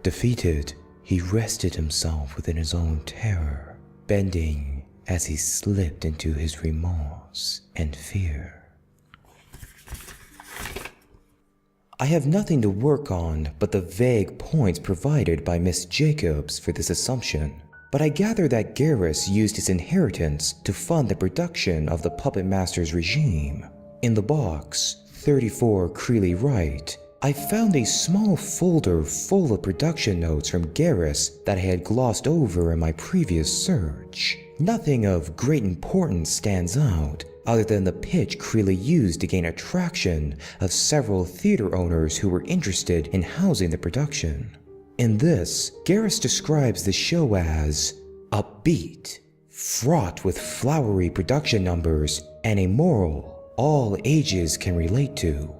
Defeated, he rested himself within his own terror, bending as he slipped into his remorse and fear. I have nothing to work on but the vague points provided by Miss Jacobs for this assumption, but I gather that Garrus used his inheritance to fund the production of the Puppet Master's regime. In the box, 34 Creeley Wright, I found a small folder full of production notes from Garrus that I had glossed over in my previous search. Nothing of great importance stands out, other than the pitch Creeley used to gain attraction of several theater owners who were interested in housing the production. In this, Garrus describes the show as upbeat, fraught with flowery production numbers, and a moral all ages can relate to.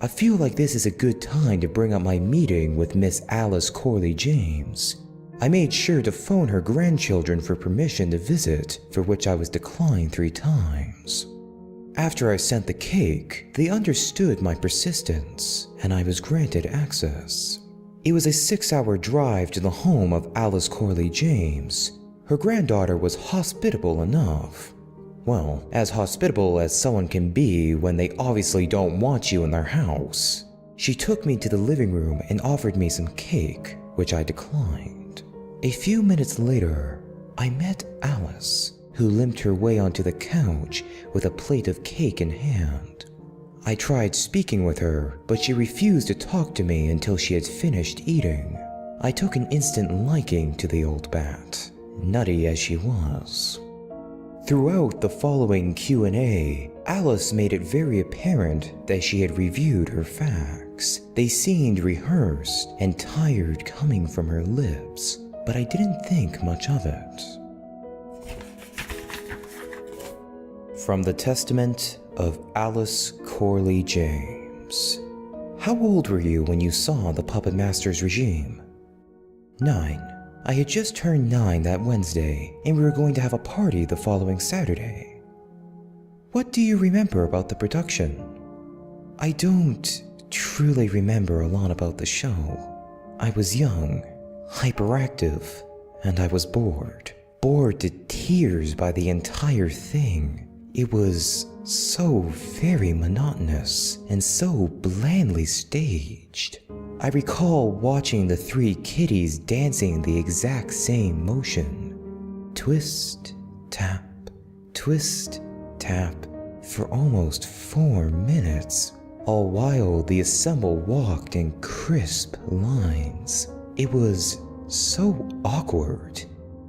I feel like this is a good time to bring up my meeting with Miss Alice Corley James. I made sure to phone her grandchildren for permission to visit, for which I was declined 3 times. After I sent the cake, they understood my persistence, and I was granted access. It was a 6-hour drive to the home of Alice Corley James. Her granddaughter was hospitable enough. Well, as hospitable as someone can be when they obviously don't want you in their house. She took me to the living room and offered me some cake, which I declined. A few minutes later, I met Alice, who limped her way onto the couch with a plate of cake in hand. I tried speaking with her, but she refused to talk to me until she had finished eating. I took an instant liking to the old bat, nutty as she was. Throughout the following Q&A, Alice made it very apparent that she had reviewed her facts. They seemed rehearsed and tired coming from her lips, but I didn't think much of it. From the Testament of Alice Corley James. How old were you when you saw the Puppet Master's regime? 9. I had just turned 9 that Wednesday, and we were going to have a party the following Saturday. What do you remember about the production? I don't truly remember a lot about the show. I was young, hyperactive, and I was bored. Bored to tears by the entire thing. It was so very monotonous and so blandly staged. I recall watching the 3 kitties dancing the exact same motion. Twist, tap, twist, tap, for almost 4 minutes, all while the ensemble walked in crisp lines. It was so awkward.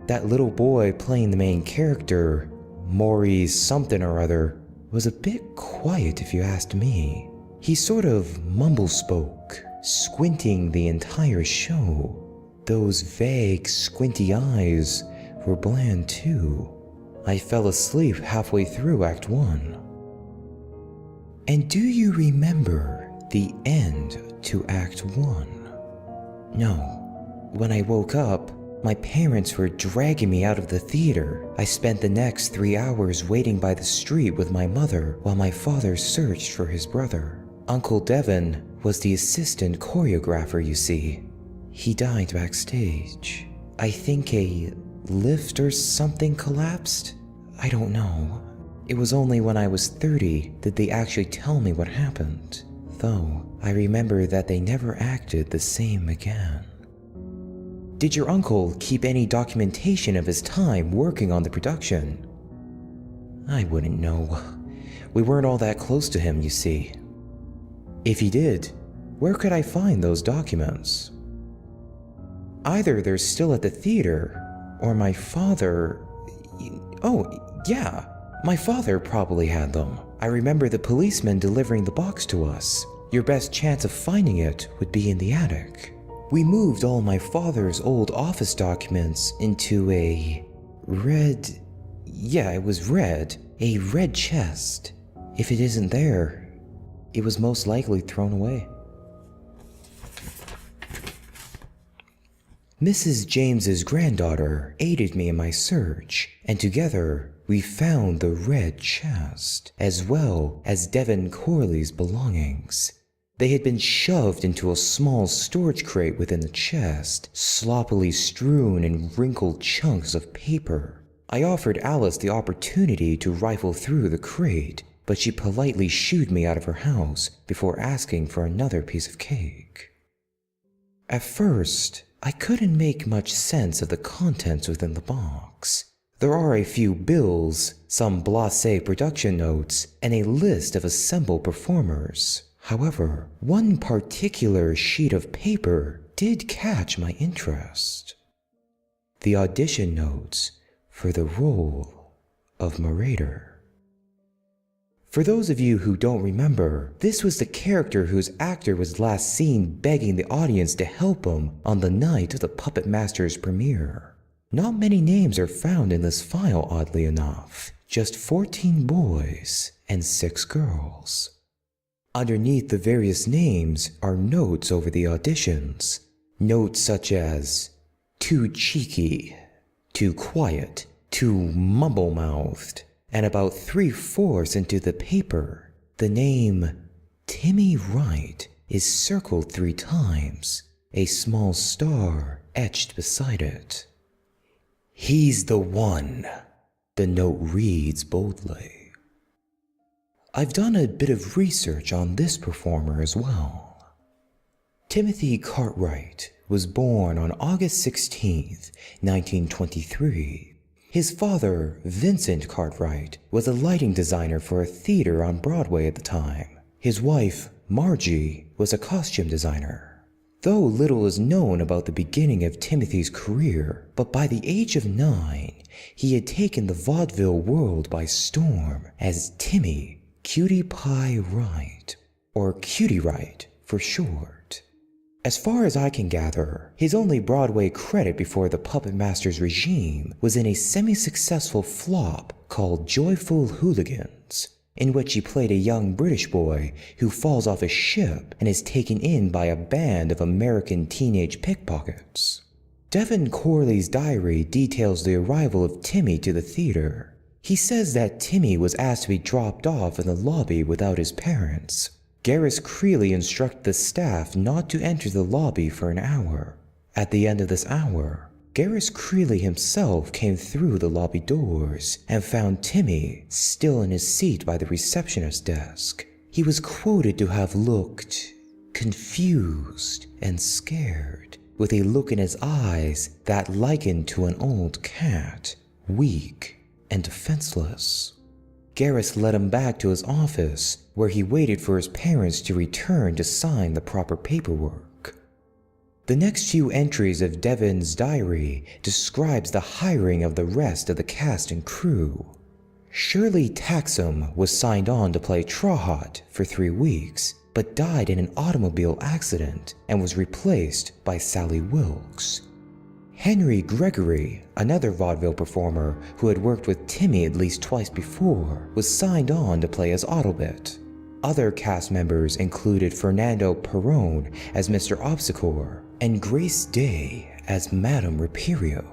That little boy playing the main character, Maurice something or other, was a bit quiet if you asked me. He sort of mumble-spoke, squinting the entire show. Those vague, squinty eyes were bland too. I fell asleep halfway through Act 1. And do you remember the end to Act 1? No. When I woke up, my parents were dragging me out of the theater. I spent the next 3 hours waiting by the street with my mother while my father searched for his brother. Uncle Devin was the assistant choreographer, you see. He died backstage. I think a lift or something collapsed? I don't know. It was only when I was 30 that they actually tell me what happened. Though, I remember that they never acted the same again. Did your uncle keep any documentation of his time working on the production? I wouldn't know. We weren't all that close to him, you see. If he did, where could I find those documents? Either they're still at the theater, or my father... Oh, yeah, my father probably had them. I remember the policeman delivering the box to us. Your best chance of finding it would be in the attic. We moved all my father's old office documents into a red... Yeah, it was red. A red chest. If it isn't there, it was most likely thrown away. Mrs. James's granddaughter aided me in my search, and together we found the red chest, as well as Devin Corley's belongings. They had been shoved into a small storage crate within the chest, sloppily strewn in wrinkled chunks of paper. I offered Alice the opportunity to rifle through the crate, but she politely shooed me out of her house before asking for another piece of cake. At first, I couldn't make much sense of the contents within the box. There are a few bills, some blasé production notes, and a list of assembled performers. However, one particular sheet of paper did catch my interest. The audition notes for the role of narrator. For those of you who don't remember, this was the character whose actor was last seen begging the audience to help him on the night of the Puppet Master's premiere. Not many names are found in this file, oddly enough. Just 14 boys and 6 girls. Underneath the various names are notes over the auditions. Notes such as, too cheeky, too quiet, too mumble-mouthed, and about 3/4 into the paper, the name Timmy Wright is circled 3 times, a small star etched beside it. He's the one, the note reads boldly. I've done a bit of research on this performer as well. Timothy Cartwright was born on August 16th, 1923. His father, Vincent Cartwright, was a lighting designer for a theater on Broadway at the time. His wife, Margie, was a costume designer. Though little is known about the beginning of Timothy's career, but by the age of 9, he had taken the vaudeville world by storm as Timmy Cutie Pie Wright, or Cutie Wright for short. As far as I can gather, his only Broadway credit before the Puppet Master's regime was in a semi-successful flop called Joyful Hooligans, in which he played a young British boy who falls off a ship and is taken in by a band of American teenage pickpockets. Devin Corley's diary details the arrival of Timmy to the theater. He says that Timmy was asked to be dropped off in the lobby without his parents. Garrus Creeley instructed the staff not to enter the lobby for an hour. At the end of this hour, Garrus Creeley himself came through the lobby doors and found Timmy still in his seat by the receptionist desk. He was quoted to have looked confused and scared, with a look in his eyes that likened to an old cat, weak and defenseless. Garrus led him back to his office, where he waited for his parents to return to sign the proper paperwork. The next few entries of Devin's diary describes the hiring of the rest of the cast and crew. Shirley Taxum was signed on to play Trahot for 3 weeks, but died in an automobile accident and was replaced by Sally Wilkes. Henry Gregory, another vaudeville performer who had worked with Timmy at least twice before, was signed on to play as Autobit. Other cast members included Fernando Perrone as Mr. Obscure and Grace Day as Madame Reperio.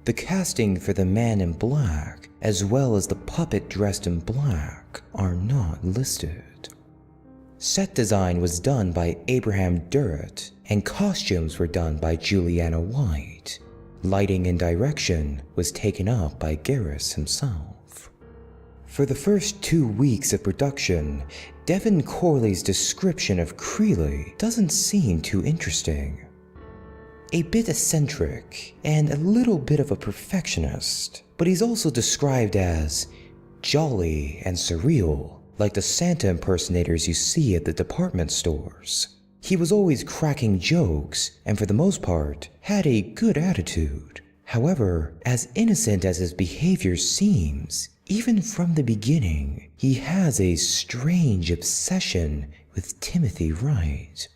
The casting for the Man in Black, as well as the puppet dressed in black, are not listed. Set design was done by Abraham Durrett, and costumes were done by Juliana White. Lighting and direction was taken up by Garrus himself. For the first 2 weeks of production, Devin Corley's description of Creeley doesn't seem too interesting. A bit eccentric and a little bit of a perfectionist, but he's also described as jolly and surreal, like the Santa impersonators you see at the department stores. He was always cracking jokes and for the most part had a good attitude. However, as innocent as his behavior seems, even from the beginning, he has a strange obsession with Timothy Wright.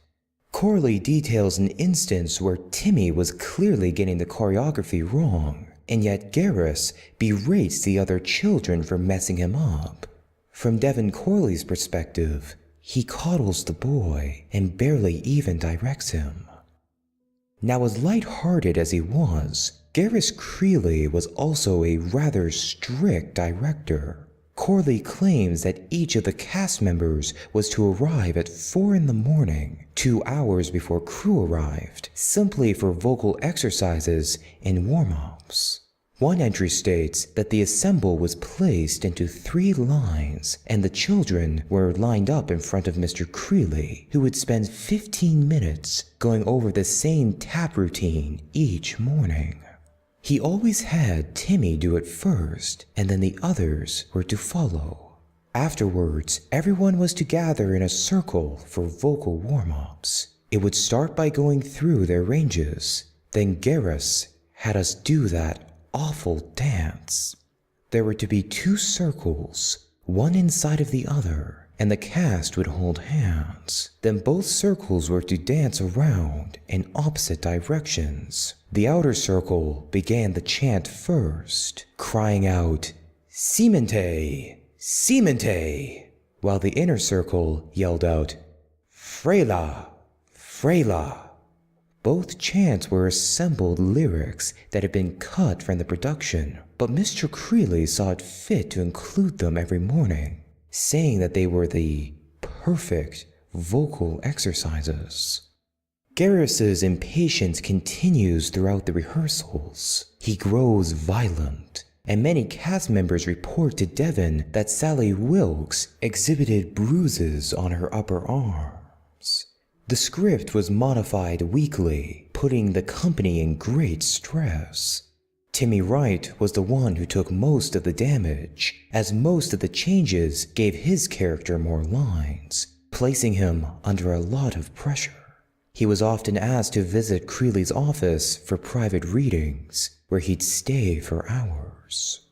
Corley details an instance where Timmy was clearly getting the choreography wrong, and yet Garrus berates the other children for messing him up. From Devin Corley's perspective, he coddles the boy and barely even directs him. Now, as light-hearted as he was, Garrus Creeley was also a rather strict director. Corley claims that each of the cast members was to arrive at 4 in the morning, 2 hours before crew arrived, simply for vocal exercises and warm-ups. One entry states that the ensemble was placed into 3 lines and the children were lined up in front of Mr. Creeley, who would spend 15 minutes going over the same tap routine each morning. He always had Timmy do it first, and then the others were to follow. Afterwards, everyone was to gather in a circle for vocal warm-ups. It would start by going through their ranges. Then Garrus had us do that awful dance. There were to be 2 circles, one inside of the other, and the cast would hold hands. Then both circles were to dance around in opposite directions. The outer circle began the chant first, crying out, "Semente! Semente!" while the inner circle yelled out, "Frela! Frela!" Both chants were assembled lyrics that had been cut from the production, but Mr. Creeley saw it fit to include them every morning, saying that they were the perfect vocal exercises. Garrus's impatience continues throughout the rehearsals. He grows violent, and many cast members report to Devin that Sally Wilkes exhibited bruises on her upper arms. The script was modified weekly, putting the company in great stress. Timmy Wright was the one who took most of the damage, as most of the changes gave his character more lines, placing him under a lot of pressure. He was often asked to visit Creeley's office for private readings, where he'd stay for hours.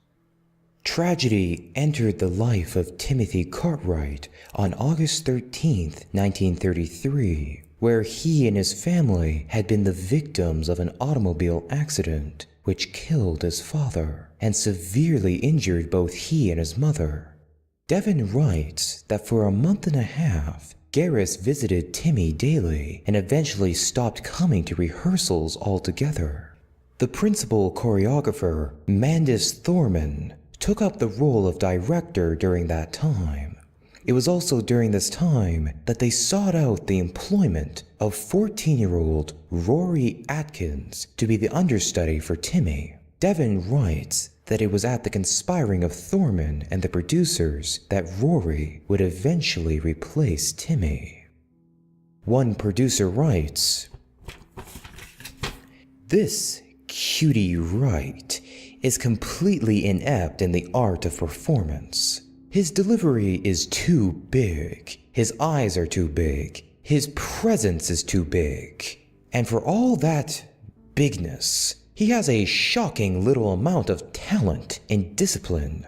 Tragedy entered the life of Timothy Cartwright on August 13th, 1933, where he and his family had been the victims of an automobile accident which killed his father and severely injured both he and his mother. Devin writes that for a month and a half, Garris visited Timmy daily and eventually stopped coming to rehearsals altogether. The principal choreographer, Mandis Thorman, took up the role of director during that time. It was also during this time that they sought out the employment of 14-year-old Rory Atkins to be the understudy for Timmy. Devin writes that it was at the conspiring of Thorman and the producers that Rory would eventually replace Timmy. One producer writes, "This cutie Wright is completely inept in the art of performance. His delivery is too big, his eyes are too big, his presence is too big, and for all that bigness, he has a shocking little amount of talent and discipline.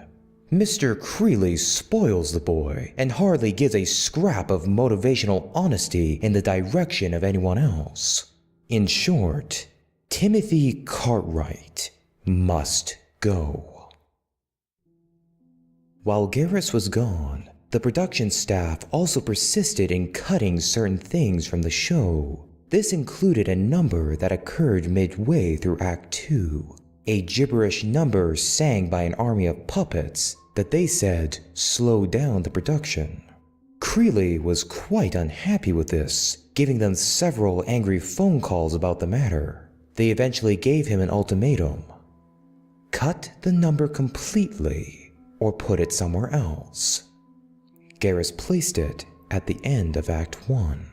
Mr. Creeley spoils the boy and hardly gives a scrap of motivational honesty in the direction of anyone else. In short, Timothy Cartwright must go." While Garris was gone, the production staff also persisted in cutting certain things from the show. This included a number that occurred midway through Act 2, a gibberish number sang by an army of puppets that they said slowed down the production. Creeley was quite unhappy with this, giving them several angry phone calls about the matter. They eventually gave him an ultimatum: cut the number completely or put it somewhere else. Garris placed it at the end of Act 1.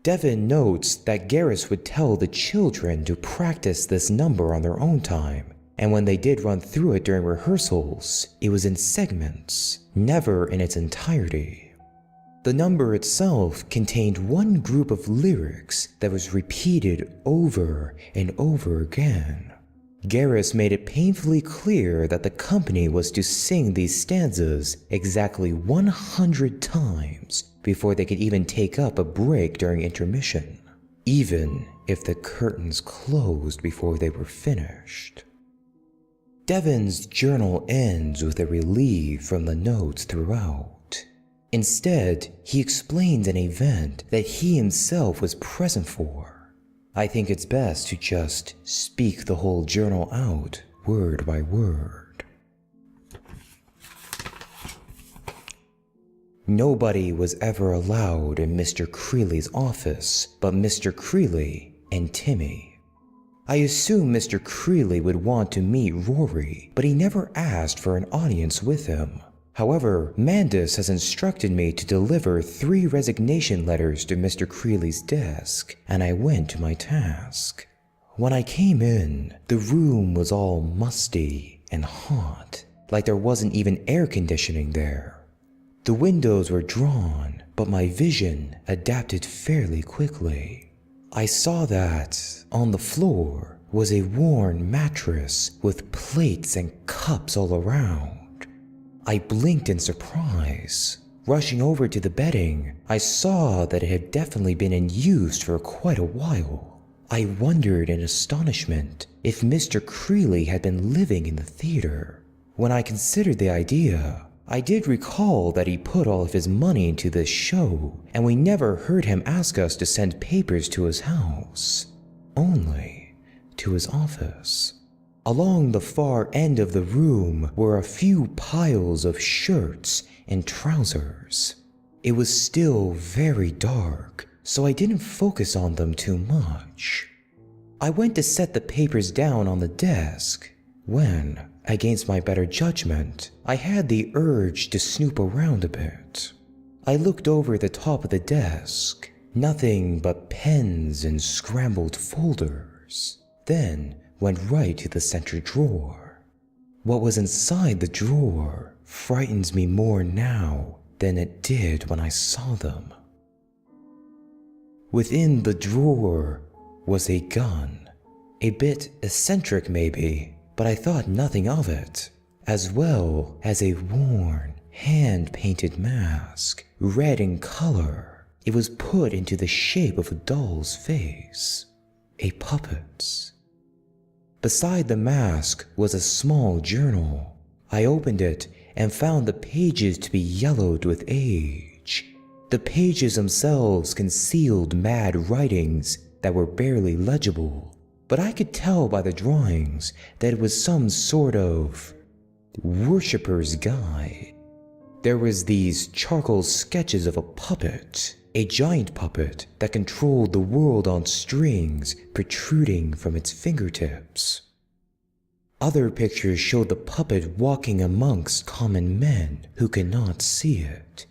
Devin notes that Garris would tell the children to practice this number on their own time, and when they did run through it during rehearsals, it was in segments, never in its entirety. The number itself contained one group of lyrics that was repeated over and over again. Garris made it painfully clear that the company was to sing these stanzas exactly 100 times before they could even take up a break during intermission, even if the curtains closed before they were finished. Devin's journal ends with a relief from the notes throughout. Instead, he explains an event that he himself was present for. I think it's best to just speak the whole journal out, word by word. Nobody was ever allowed in Mr. Creeley's office but Mr. Creeley and Timmy. I assume Mr. Creeley would want to meet Rory, but he never asked for an audience with him. However, Mandis has instructed me to deliver 3 resignation letters to Mr. Creeley's desk, and I went to my task. When I came in, the room was all musty and hot, like there wasn't even air conditioning there. The windows were drawn, but my vision adapted fairly quickly. I saw that on the floor was a worn mattress with plates and cups all around. I blinked in surprise. Rushing over to the bedding, I saw that it had definitely been in use for quite a while. I wondered in astonishment if Mr. Creeley had been living in the theater. When I considered the idea, I did recall that he put all of his money into this show, and we never heard him ask us to send papers to his house, only to his office. Along the far end of the room were a few piles of shirts and trousers. It was still very dark, so I didn't focus on them too much. I went to set the papers down on the desk when, against my better judgment, I had the urge to snoop around a bit. I looked over the top of the desk, nothing but pens and scrambled folders, then went right to the center drawer. What was inside the drawer frightens me more now than it did when I saw them. Within the drawer was a gun. A bit eccentric maybe, but I thought nothing of it. as well as a worn, hand-painted mask, red in color. It was put into the shape of a doll's face, a puppet's. Beside the mask was a small journal. I opened it and found the pages to be yellowed with age. The pages themselves concealed mad writings that were barely legible, but I could tell by the drawings that it was some sort of worshipper's guide. There was these charcoal sketches of a puppet, a giant puppet that controlled the world on strings protruding from its fingertips. Other pictures showed the puppet walking amongst common men who could not see it.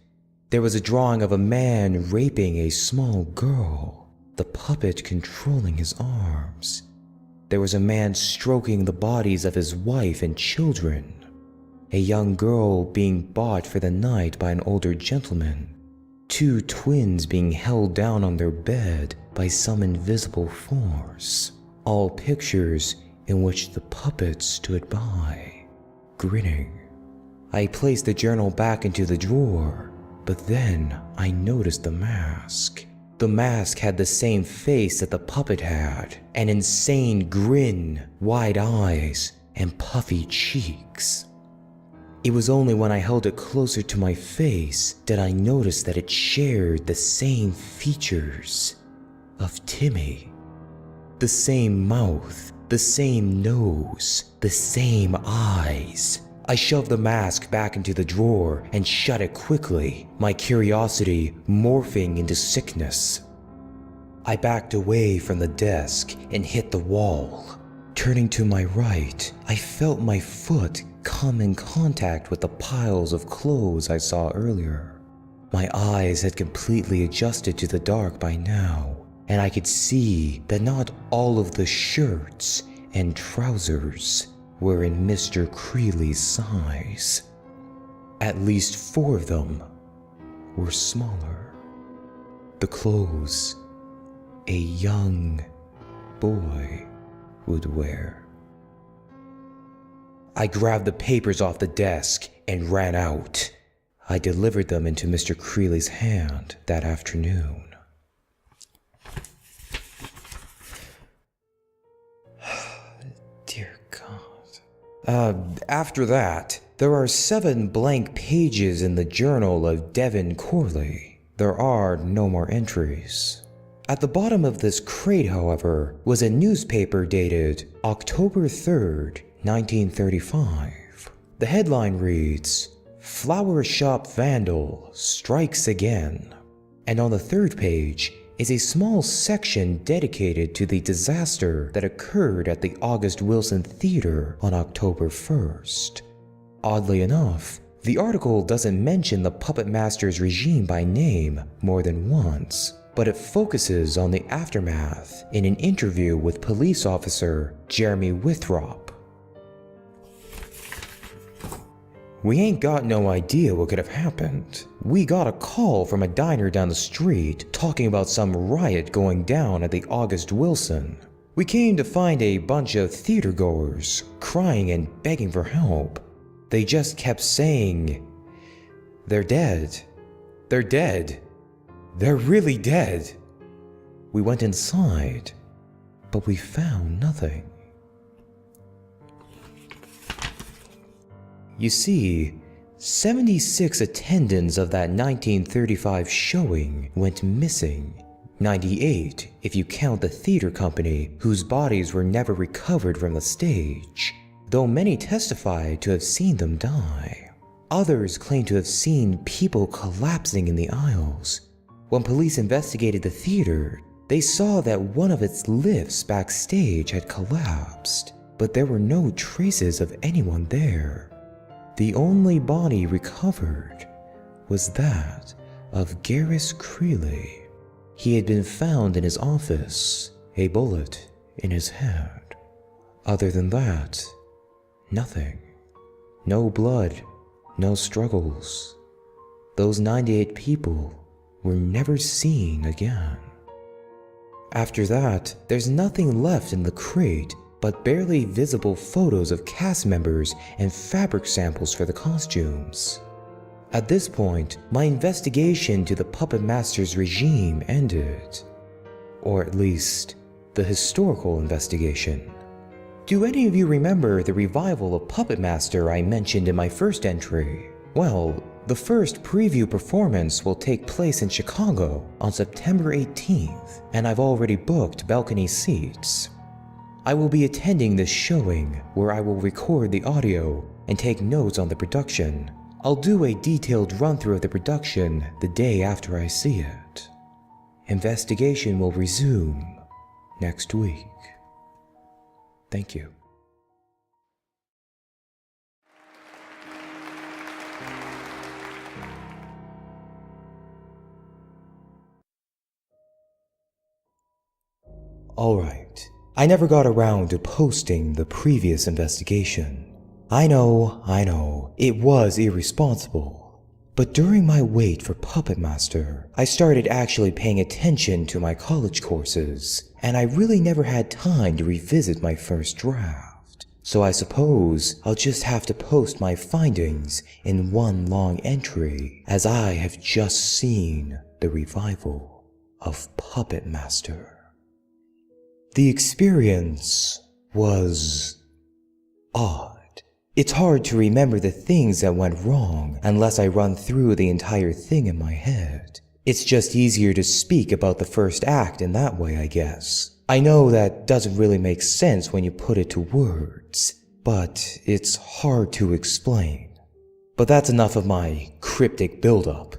There was a drawing of a man raping a small girl, the puppet controlling his arms. There was a man stroking the bodies of his wife and children. A young girl being bought for the night by an older gentleman. Two twins being held down on their bed by some invisible force. All pictures in which the puppet stood by, grinning. I placed the journal back into the drawer, but then I noticed the mask. The mask had the same face that the puppet had, an insane grin, wide eyes, and puffy cheeks. It was only when I held it closer to my face that I noticed that it shared the same features of Timmy. The same mouth, the same nose, the same eyes. I shoved the mask back into the drawer and shut it quickly, my curiosity morphing into sickness. I backed away from the desk and hit the wall. Turning to my right, I felt my foot come in contact with the piles of clothes I saw earlier. My eyes had completely adjusted to the dark by now, and I could see that not all of the shirts and trousers were in Mr. Creeley's size. At least 4 of them were smaller. The clothes a young boy would wear. I grabbed the papers off the desk and ran out. I delivered them into Mr. Creeley's hand that afternoon. Dear God. After that, there are 7 blank pages in the journal of Devin Corley. There are no more entries. At the bottom of this crate, however, was a newspaper dated October 3rd, 1935. The headline reads, "Flower Shop Vandal Strikes Again." And on the 3rd page is a small section dedicated to the disaster that occurred at the August Wilson Theater on October 1st. Oddly enough, the article doesn't mention the puppet master's regime by name more than once, but it focuses on the aftermath in an interview with police officer Jeremy Withrop. "We ain't got no idea what could have happened. We got a call from a diner down the street talking about some riot going down at the August Wilson. We came to find a bunch of theatergoers crying and begging for help. They just kept saying, 'They're dead. They're dead. They're really dead.' We went inside, but we found nothing." You see, 76 attendants of that 1935 showing went missing. 98 if you count the theater company whose bodies were never recovered from the stage, though many testified to have seen them die. Others claim to have seen people collapsing in the aisles. When police investigated the theater, they saw that one of its lifts backstage had collapsed, but there were no traces of anyone there. The only body recovered was that of Garris Creeley. He had been found in his office, a bullet in his head. Other than that, nothing. No blood, no struggles. Those 98 people were never seen again. After that, there's nothing left in the crate but barely visible photos of cast members and fabric samples for the costumes. At this point, my investigation to the Puppet Master's regime ended. Or at least, the historical investigation. Do any of you remember the revival of Puppet Master I mentioned in my first entry? Well, the first preview performance will take place in Chicago on September 18th, and I've already booked balcony seats. I will be attending this showing where I will record the audio and take notes on the production. I'll do a detailed run-through of the production the day after I see it. Investigation will resume next week. Thank you. Alright, I never got around to posting the previous investigation. I know, it was irresponsible. But during my wait for Puppet Master, I started actually paying attention to my college courses, and I really never had time to revisit my first draft. So I suppose I'll just have to post my findings in one long entry, as I have just seen the revival of Puppet Master. The experience was odd. It's hard to remember the things that went wrong unless I run through the entire thing in my head. It's just easier to speak about the first act in that way, I guess. I know that doesn't really make sense when you put it to words, but it's hard to explain. But that's enough of my cryptic build-up.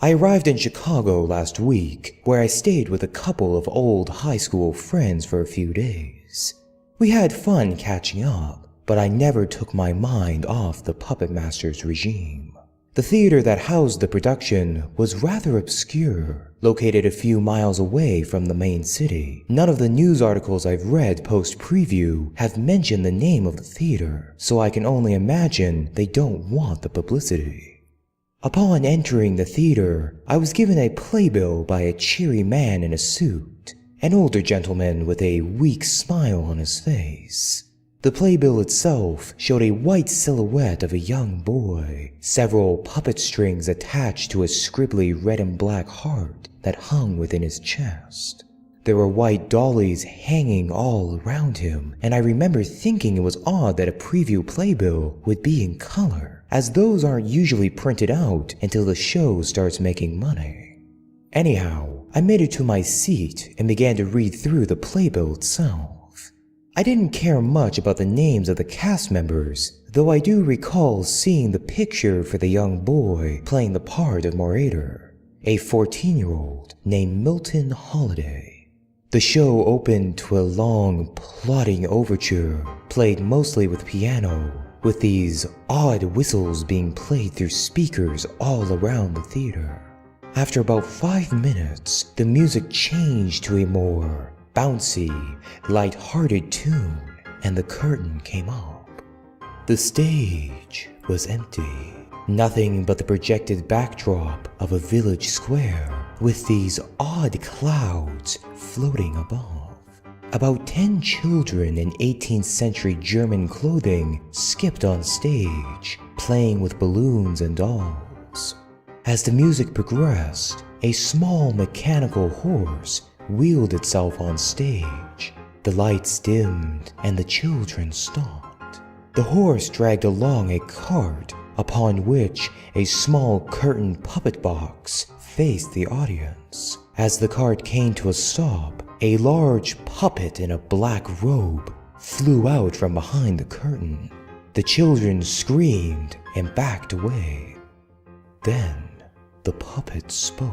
I arrived in Chicago last week, where I stayed with a couple of old high school friends for a few days. We had fun catching up, but I never took my mind off the Puppet Master's regime. The theater that housed the production was rather obscure, located a few miles away from the main city. None of the news articles I've read post-preview have mentioned the name of the theater, so I can only imagine they don't want the publicity. Upon entering the theater, I was given a playbill by a cheery man in a suit, an older gentleman with a weak smile on his face. The playbill itself showed a white silhouette of a young boy, several puppet strings attached to a scribbly red and black heart that hung within his chest. There were white dollies hanging all around him, and I remember thinking it was odd that a preview playbill would be in color, as those aren't usually printed out until the show starts making money. Anyhow, I made it to my seat and began to read through the playbill itself. I didn't care much about the names of the cast members, though I do recall seeing the picture for the young boy playing the part of narrator, a 14-year-old named Milton Holiday. The show opened to a long, plodding overture, played mostly with piano, with these odd whistles being played through speakers all around the theater. After about 5 minutes, the music changed to a more bouncy, light-hearted tune, and the curtain came up. The stage was empty. Nothing but the projected backdrop of a village square with these odd clouds floating above. About 10 children in 18th century German clothing skipped on stage, playing with balloons and dolls. As the music progressed, a small mechanical horse wheeled itself on stage. The lights dimmed and the children stopped. The horse dragged along a cart upon which a small curtained puppet box faced the audience. As the cart came to a stop, a large puppet in a black robe flew out from behind the curtain. The children screamed and backed away. Then the puppet spoke.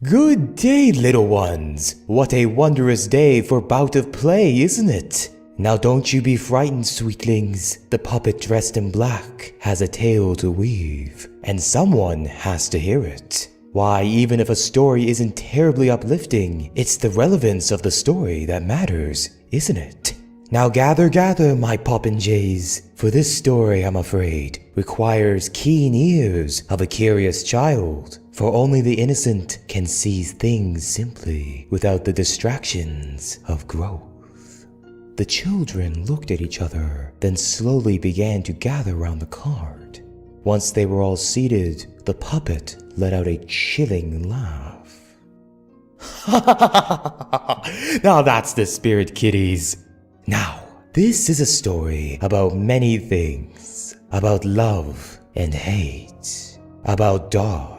"Good day, little ones! What a wondrous day for bout of play, isn't it? Now don't you be frightened, sweetlings. The puppet dressed in black has a tale to weave, and someone has to hear it. Why, even if a story isn't terribly uplifting, it's the relevance of the story that matters, isn't it? Now gather, my popinjays, for this story, I'm afraid, requires keen ears of a curious child. For only the innocent can seize things simply without the distractions of growth. The children looked at each other, then slowly began to gather around the cart. Once they were all seated, the puppet let out a chilling laugh. Now that's the spirit, kiddies. Now, this is a story about many things. About love and hate. About dark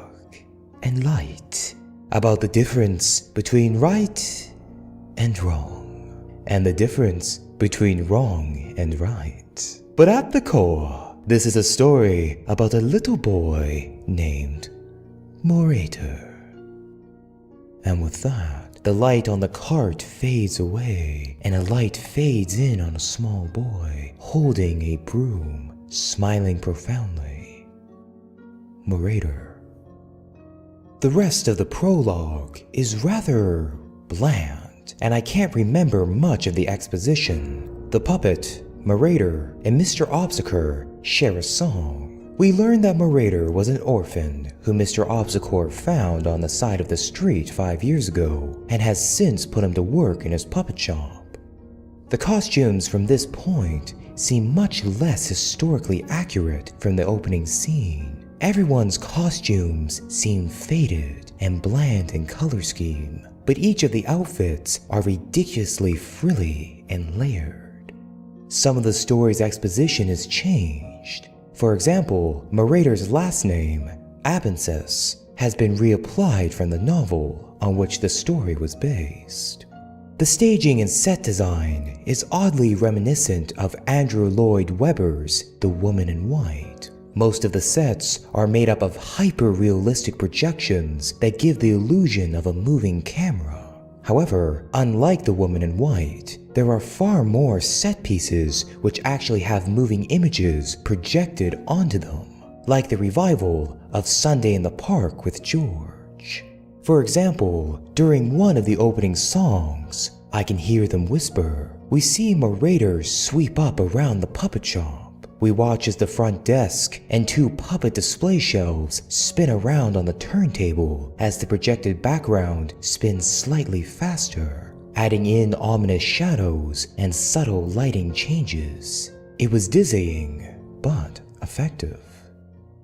and light, about the difference between right and wrong, and the difference between wrong and right. But at the core, this is a story about a little boy named Morator. And with that, the light on the cart fades away, and a light fades in on a small boy holding a broom, smiling profoundly. Morator. The rest of the prologue is rather bland, and I can't remember much of the exposition. The puppet, Morator, and Mr. Obsicor share a song. We learn that Morator was an orphan who Mr. Obsicor found on the side of the street 5 years ago and has since put him to work in his puppet shop. The costumes from this point seem much less historically accurate from the opening scene. Everyone's costumes seem faded and bland in color scheme, but each of the outfits are ridiculously frilly and layered. Some of the story's exposition is changed. For example, Morator's last name, Abensis, has been reapplied from the novel on which the story was based. The staging and set design is oddly reminiscent of Andrew Lloyd Webber's The Woman in White. Most of the sets are made up of hyper-realistic projections that give the illusion of a moving camera. However, unlike The Woman in White, there are far more set pieces which actually have moving images projected onto them, like the revival of Sunday in the Park with George. For example, during one of the opening songs, I Can Hear Them Whisper, we see Morator sweep up around the puppet shop. We watch as the front desk and 2 puppet display shelves spin around on the turntable as the projected background spins slightly faster, adding in ominous shadows and subtle lighting changes. It was dizzying, but effective.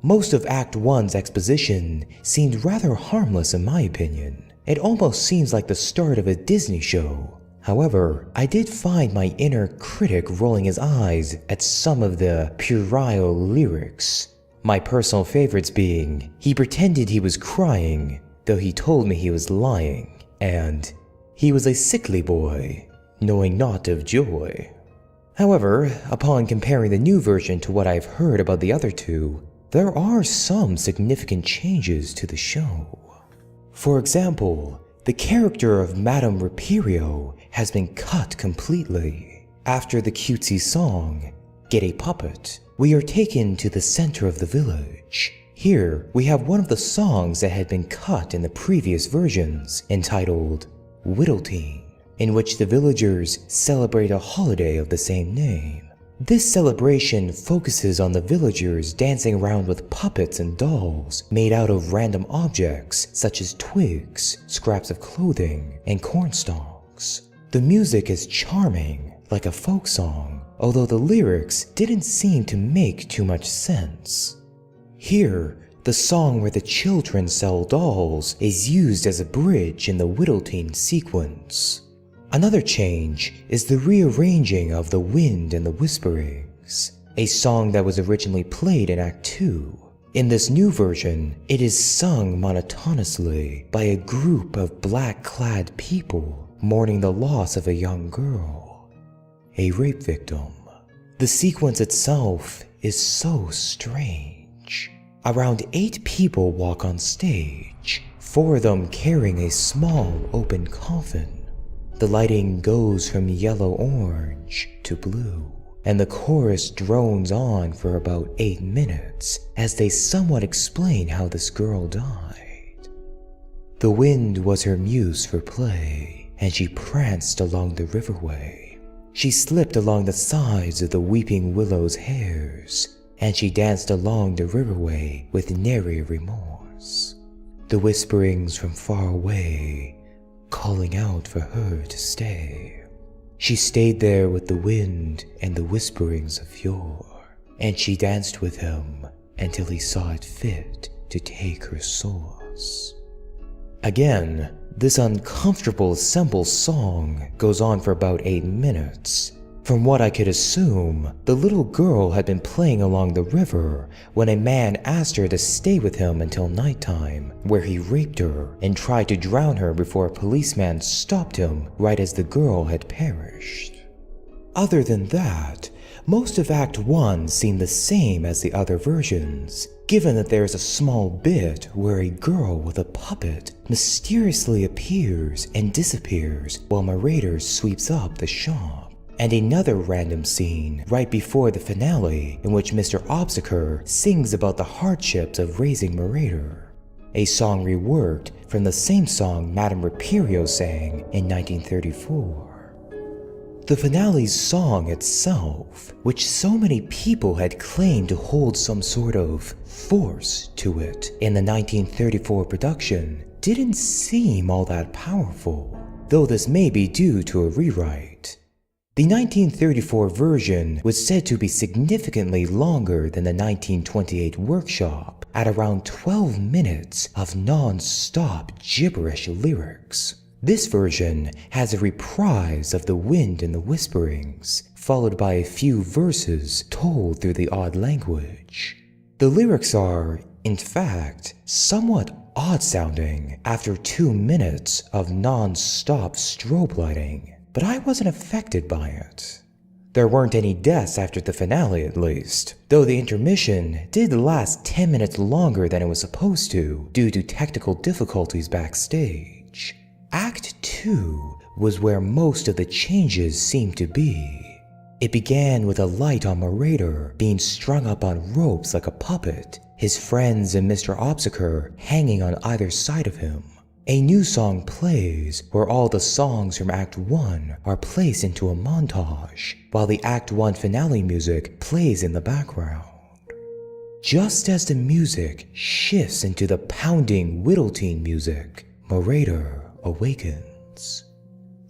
Most of Act 1's exposition seemed rather harmless in my opinion. It almost seems like the start of a Disney show. However, I did find my inner critic rolling his eyes at some of the puerile lyrics. My personal favorites being, he pretended he was crying, though he told me he was lying, and he was a sickly boy, knowing naught of joy. However, upon comparing the new version to what I've heard about the other two, there are some significant changes to the show. For example, the character of Madame Reperio has been cut completely. After the cutesy song, Get a Puppet, we are taken to the center of the village. Here, we have one of the songs that had been cut in the previous versions, entitled Whittletine, in which the villagers celebrate a holiday of the same name. This celebration focuses on the villagers dancing around with puppets and dolls made out of random objects such as twigs, scraps of clothing, and corn stalks. The music is charming, like a folk song, although the lyrics didn't seem to make too much sense. Here, the song where the children sell dolls is used as a bridge in the Whittletine sequence. Another change is the rearranging of The Wind and the Whisperings, a song that was originally played in Act 2. In this new version, it is sung monotonously by a group of black-clad people mourning the loss of a young girl, a rape victim. The sequence itself is so strange. Around 8 people walk on stage, 4 of them carrying a small open coffin. The lighting goes from yellow-orange to blue, and the chorus drones on for about 8 minutes as they somewhat explain how this girl died. The wind was her muse for play, and she pranced along the riverway. She slipped along the sides of the weeping willow's hairs, and she danced along the riverway with nary remorse. the whisperings from far away, calling out for her to stay. She stayed there with the wind and the whisperings of yore, and she danced with him until he saw it fit to take her source. Again, this uncomfortable simple song goes on for about 8 minutes. From what I could assume, the little girl had been playing along the river when a man asked her to stay with him until nighttime, where he raped her and tried to drown her before a policeman stopped him right as the girl had perished. Other than that, most of Act 1 seemed the same as the other versions, given that there is a small bit where a girl with a puppet mysteriously appears and disappears while Narrator sweeps up the shop, and another random scene right before the finale in which Mr. Obstaker sings about the hardships of raising Narrator, a song reworked from the same song Madame Reperio sang in 1934. The finale's song itself, which so many people had claimed to hold some sort of force to it in the 1934 production, didn't seem all that powerful, though this may be due to a rewrite. The 1934 version was said to be significantly longer than the 1928 workshop, at around 12 minutes of non-stop gibberish lyrics. This version has a reprise of the wind and the whisperings, followed by a few verses told through the odd language. The lyrics are, in fact, somewhat odd-sounding after 2 minutes of non-stop strobe lighting, but I wasn't affected by it. There weren't any deaths after the finale at least, though the intermission did last 10 minutes longer than it was supposed to due to technical difficulties backstage. Act 2 was where most of the changes seemed to be. It began with a light on Narrator being strung up on ropes like a puppet, his friends and Mr. Obstaker hanging on either side of him. A new song plays where all the songs from Act 1 are placed into a montage, while the Act 1 finale music plays in the background. Just as the music shifts into the pounding Whittletine music, Narrator awakens.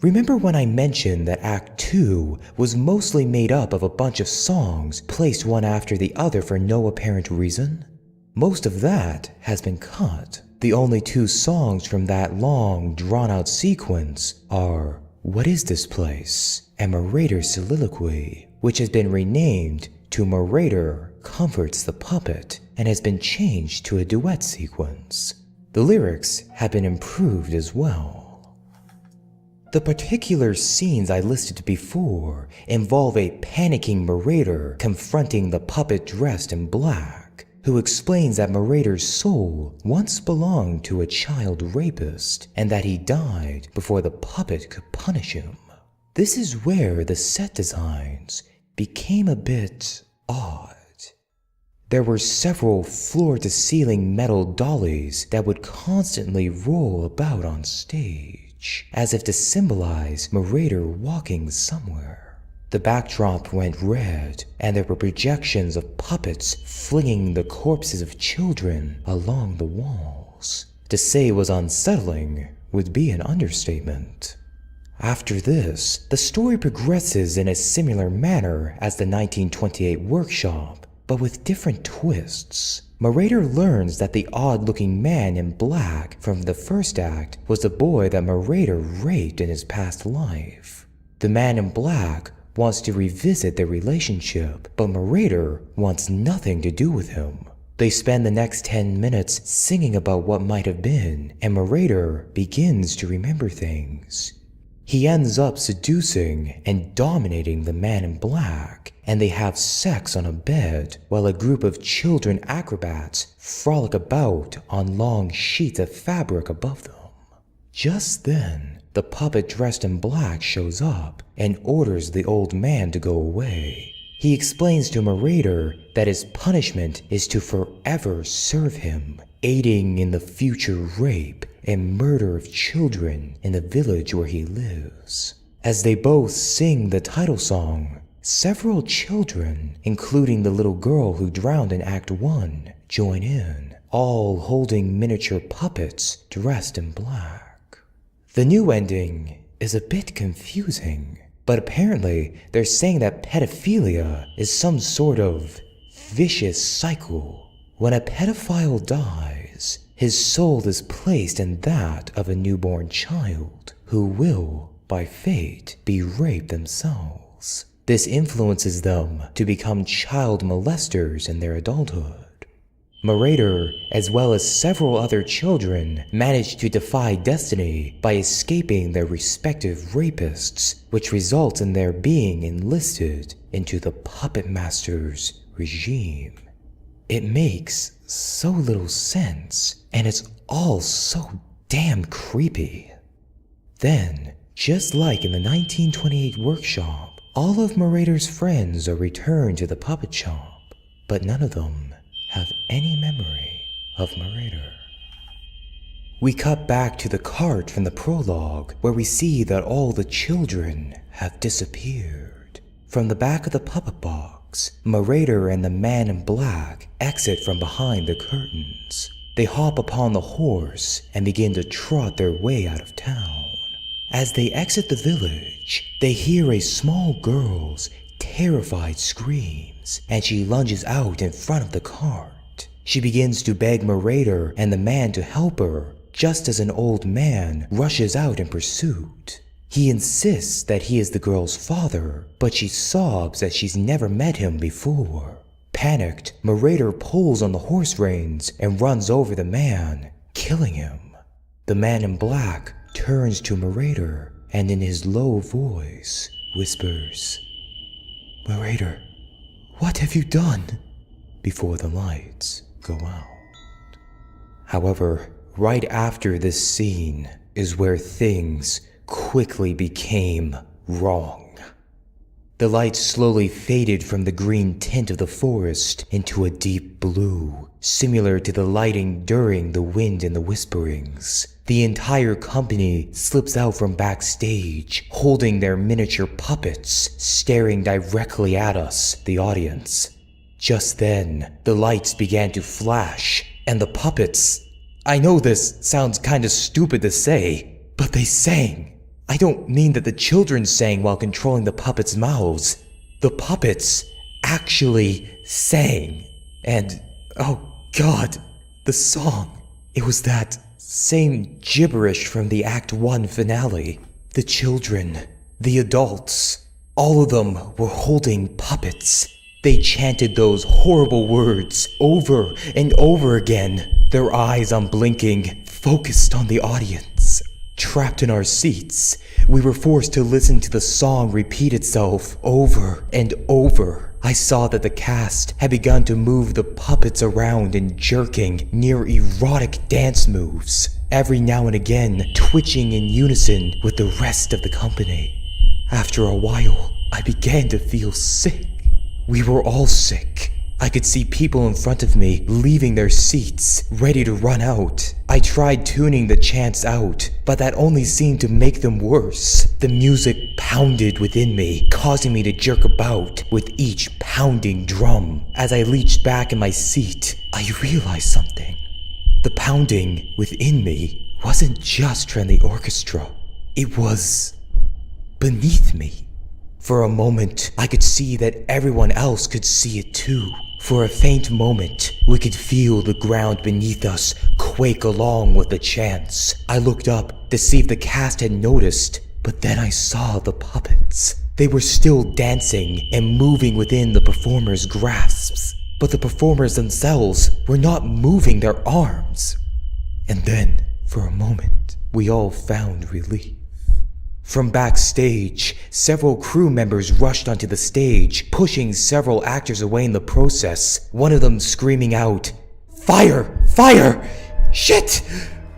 Remember when I mentioned that Act 2 was mostly made up of a bunch of songs placed one after the other for no apparent reason? Most of that has been cut. The only 2 songs from that long, drawn-out sequence are What Is This Place? And Narrator's Soliloquy, which has been renamed to Narrator Comforts the Puppet and has been changed to a duet sequence. The lyrics have been improved as well. The particular scenes I listed before involve a panicking Narrator confronting the puppet dressed in black, who explains that Narrator's soul once belonged to a child rapist and that he died before the puppet could punish him. This is where the set designs became a bit odd. There were several floor-to-ceiling metal dollies that would constantly roll about on stage, as if to symbolize Narrator walking somewhere. The backdrop went red, and there were projections of puppets flinging the corpses of children along the walls. To say it was unsettling would be an understatement. After this, the story progresses in a similar manner as the 1928 workshop, but with different twists. Narrator learns that the odd-looking man in black from the first act was the boy that Narrator raped in his past life. The man in black wants to revisit their relationship, but Narrator wants nothing to do with him. They spend the next 10 minutes singing about what might have been, and Narrator begins to remember things. He ends up seducing and dominating the man in black, and they have sex on a bed while a group of children acrobats frolic about on long sheets of fabric above them. Just then, the puppet dressed in black shows up and orders the old man to go away. He explains to Narrator that his punishment is to forever serve him, aiding in the future rape and murder of children in the village where he lives. As they both sing the title song, several children, including the little girl who drowned in Act 1, join in, all holding miniature puppets dressed in black. The new ending is a bit confusing, but apparently they're saying that pedophilia is some sort of vicious cycle. When a pedophile dies, his soul is placed in that of a newborn child who will, by fate, be raped themselves. This influences them to become child molesters in their adulthood. Marauder, as well as several other children, manage to defy destiny by escaping their respective rapists, which results in their being enlisted into the Puppet Master's regime. It makes so little sense, and it's all so damn creepy. Then, just like in the 1928 workshop, all of Marauder's friends are returned to the puppet shop, but none of them have any memory of Marauder. We cut back to the cart from the prologue, where we see that all the children have disappeared. From the back of the puppet box, Marauder and the man in black exit from behind the curtains. They hop upon the horse and begin to trot their way out of town. As they exit the village, they hear a small girl's terrified screams, and she lunges out in front of the cart. She begins to beg Marauder and the man to help her, just as an old man rushes out in pursuit. He insists that he is the girl's father, but she sobs that she's never met him before. Panicked, Marauder pulls on the horse reins and runs over the man, killing him. The man in black turns to Marauder and in his low voice whispers, "Marauder, what have you done?" before the lights go out. However, right after this scene is where things quickly became wrong. The light slowly faded from the green tint of the forest into a deep blue, similar to the lighting during the Wind and the Whisperings. The entire company slips out from backstage, holding their miniature puppets, staring directly at us, the audience. Just then, the lights began to flash, and the puppets... I know this sounds kinda stupid to say, but they sang. I don't mean that the children sang while controlling the puppets' mouths. The puppets actually sang. And, oh God, the song. It was that same gibberish from the Act 1 finale. The children, the adults, all of them were holding puppets. They chanted those horrible words over and over again, their eyes unblinking, focused on the audience. Trapped in our seats, we were forced to listen to the song repeat itself over and over. I saw that the cast had begun to move the puppets around in jerking, near erotic dance moves, every now and again twitching in unison with the rest of the company. After a while, I began to feel sick. We were all sick. I could see people in front of me leaving their seats, ready to run out. I tried tuning the chants out, but that only seemed to make them worse. The music pounded within me, causing me to jerk about with each pounding drum. As I leached back in my seat, I realized something. The pounding within me wasn't just from the orchestra. It was beneath me. For a moment, I could see that everyone else could see it too. For a faint moment, we could feel the ground beneath us quake along with the chants. I looked up to see if the cast had noticed, but then I saw the puppets. They were still dancing and moving within the performers' grasps, but the performers themselves were not moving their arms. And then, for a moment, we all found relief. From backstage, several crew members rushed onto the stage, pushing several actors away in the process, one of them screaming out, "Fire! Fire! Shit!"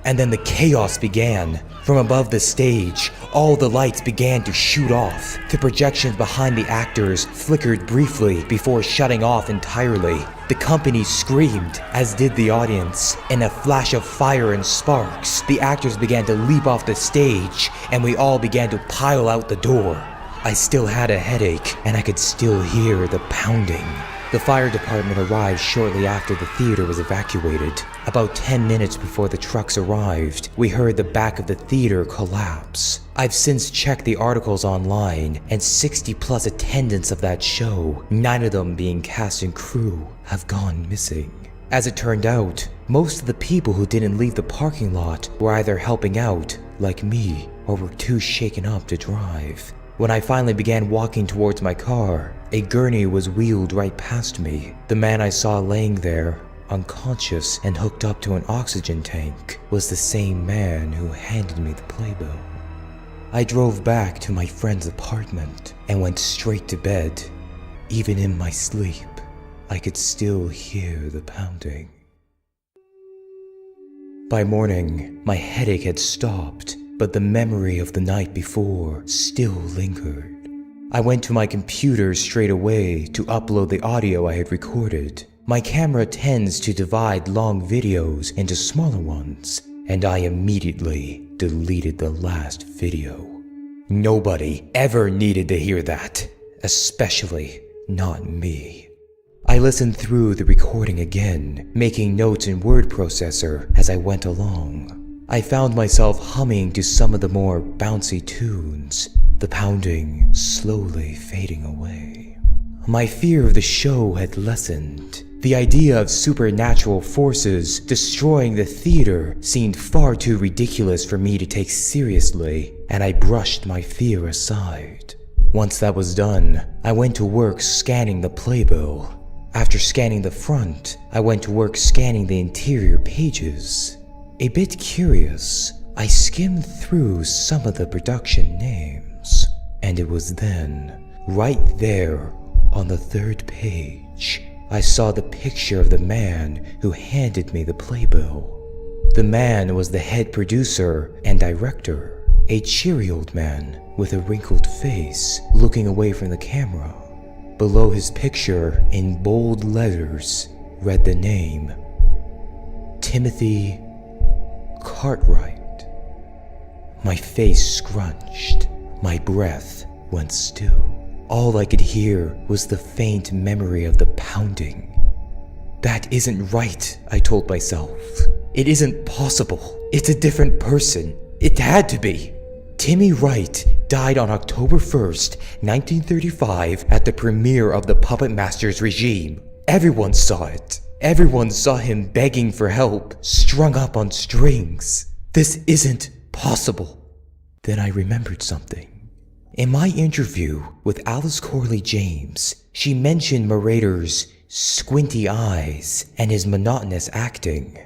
And then the chaos began. From above the stage, all the lights began to shoot off. The projections behind the actors flickered briefly before shutting off entirely. The company screamed, as did the audience. In a flash of fire and sparks, the actors began to leap off the stage, and we all began to pile out the door. I still had a headache, and I could still hear the pounding. The fire department arrived shortly after the theater was evacuated. About 10 minutes before the trucks arrived, we heard the back of the theater collapse. I've since checked the articles online, and 60 plus attendants of that show, 9 of them being cast and crew, have gone missing. As it turned out, most of the people who didn't leave the parking lot were either helping out, like me, or were too shaken up to drive. When I finally began walking towards my car, a gurney was wheeled right past me. The man I saw laying there, unconscious and hooked up to an oxygen tank, was the same man who handed me the playbill. I drove back to my friend's apartment and went straight to bed. Even in my sleep, I could still hear the pounding. By morning, my headache had stopped, but the memory of the night before still lingered. I went to my computer straight away to upload the audio I had recorded. My camera tends to divide long videos into smaller ones, and I immediately deleted the last video. Nobody ever needed to hear that, especially not me. I listened through the recording again, making notes in word processor as I went along. I found myself humming to some of the more bouncy tunes, the pounding slowly fading away. My fear of the show had lessened. The idea of supernatural forces destroying the theater seemed far too ridiculous for me to take seriously, and I brushed my fear aside. Once that was done, I went to work scanning the playbill. After scanning the front, I went to work scanning the interior pages. A bit curious, I skimmed through some of the production names, and it was then, right there on the 3rd page, I saw the picture of the man who handed me the playbill. The man was the head producer and director, a cheery old man with a wrinkled face looking away from the camera. Below his picture, in bold letters, read the name, Timothy Cartwright. My face scrunched, my breath went still. All I could hear was the faint memory of the pounding. That isn't right, I told myself. It isn't possible. It's a different person. It had to be. Timmy Wright died on October 1st, 1935 at the premiere of The Puppet Master's Regime. Everyone saw it. Everyone saw him begging for help, strung up on strings. This isn't possible. Then I remembered something. In my interview with Alice Corley James, she mentioned Murator's squinty eyes and his monotonous acting.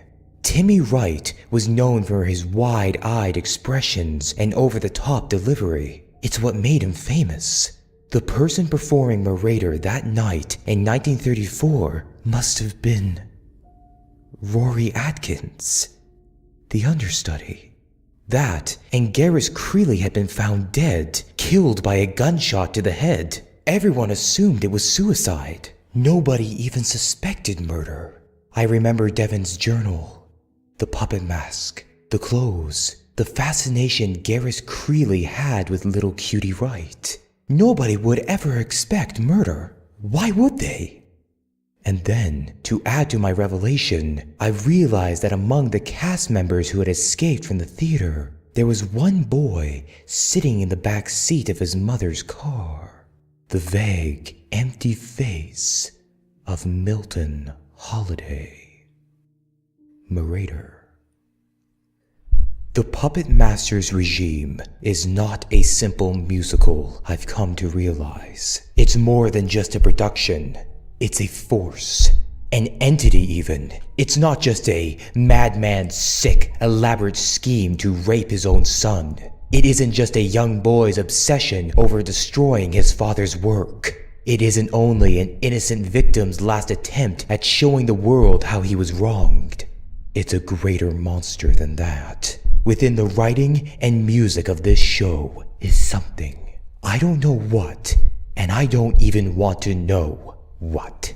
Timmy Wright was known for his wide-eyed expressions and over-the-top delivery. It's what made him famous. The person performing Murator that night in 1934 must have been Rory Atkins, the understudy. That and Garrus Creeley had been found dead, killed by a gunshot to the head. Everyone assumed it was suicide. Nobody even suspected murder. I remember Devin's journal, the puppet mask, the clothes, the fascination Garrus Creeley had with little cutie Wright. Nobody would ever expect murder. Why would they? And then, to add to my revelation, I realized that among the cast members who had escaped from the theater, there was one boy sitting in the back seat of his mother's car. The vague, empty face of Milton Holiday. Murator. The Puppet Master's Regime is not a simple musical, I've come to realize. It's more than just a production. It's a force. An entity even. It's not just a madman's sick, elaborate scheme to rape his own son. It isn't just a young boy's obsession over destroying his father's work. It isn't only an innocent victim's last attempt at showing the world how he was wronged. It's a greater monster than that. Within the writing and music of this show is something. I don't know what, and I don't even want to know what.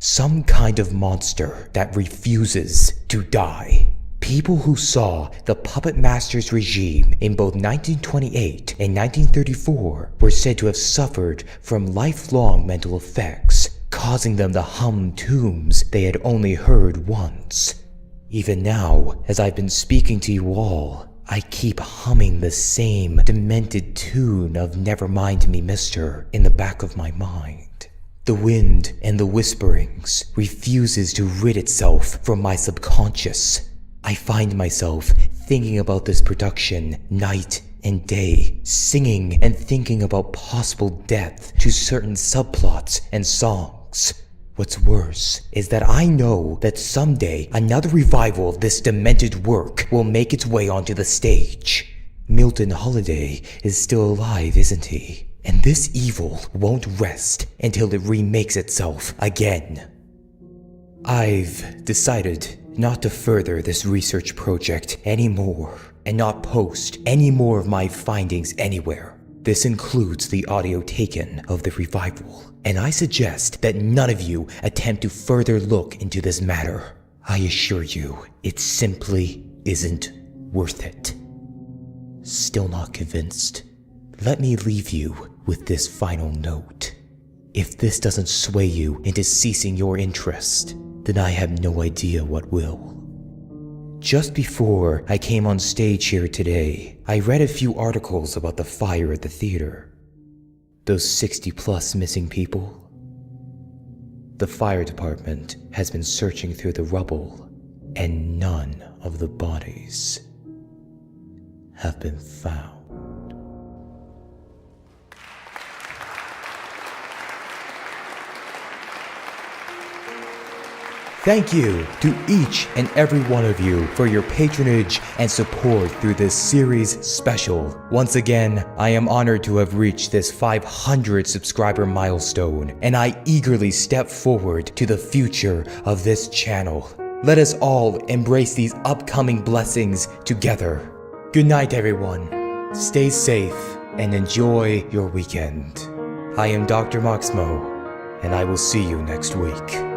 Some kind of monster that refuses to die. people who saw the puppet master's regime in both 1928 and 1934 were said to have suffered from lifelong mental effects, causing them to hum tunes they had only heard once. Even now, as I've been speaking to you all, I keep humming the same demented tune of Never Mind Me, Mister in the back of my mind. The wind and the whisperings refuses to rid itself from my subconscious. I find myself thinking about this production night and day, singing and thinking about possible depth to certain subplots and songs. What's worse is that I know that someday another revival of this demented work will make its way onto the stage. Milton Holiday is still alive, isn't he? And this evil won't rest until it remakes itself again. I've decided not to further this research project anymore and not post any more of my findings anywhere. This includes the audio taken of the revival, and I suggest that none of you attempt to further look into this matter. I assure you, it simply isn't worth it. Still not convinced? Let me leave you with this final note. If this doesn't sway you into ceasing your interest, then I have no idea what will. Just before I came on stage here today, I read a few articles about the fire at the theater. Those 60+ missing people. The fire department has been searching through the rubble, and none of the bodies have been found. Thank you to each and every one of you for your patronage and support through this series special. Once again, I am honored to have reached this 500 subscriber milestone, and I eagerly step forward to the future of this channel. Let us all embrace these upcoming blessings together. Good night, everyone. Stay safe and enjoy your weekend. I am Dr.Moxmo, and I will see you next week.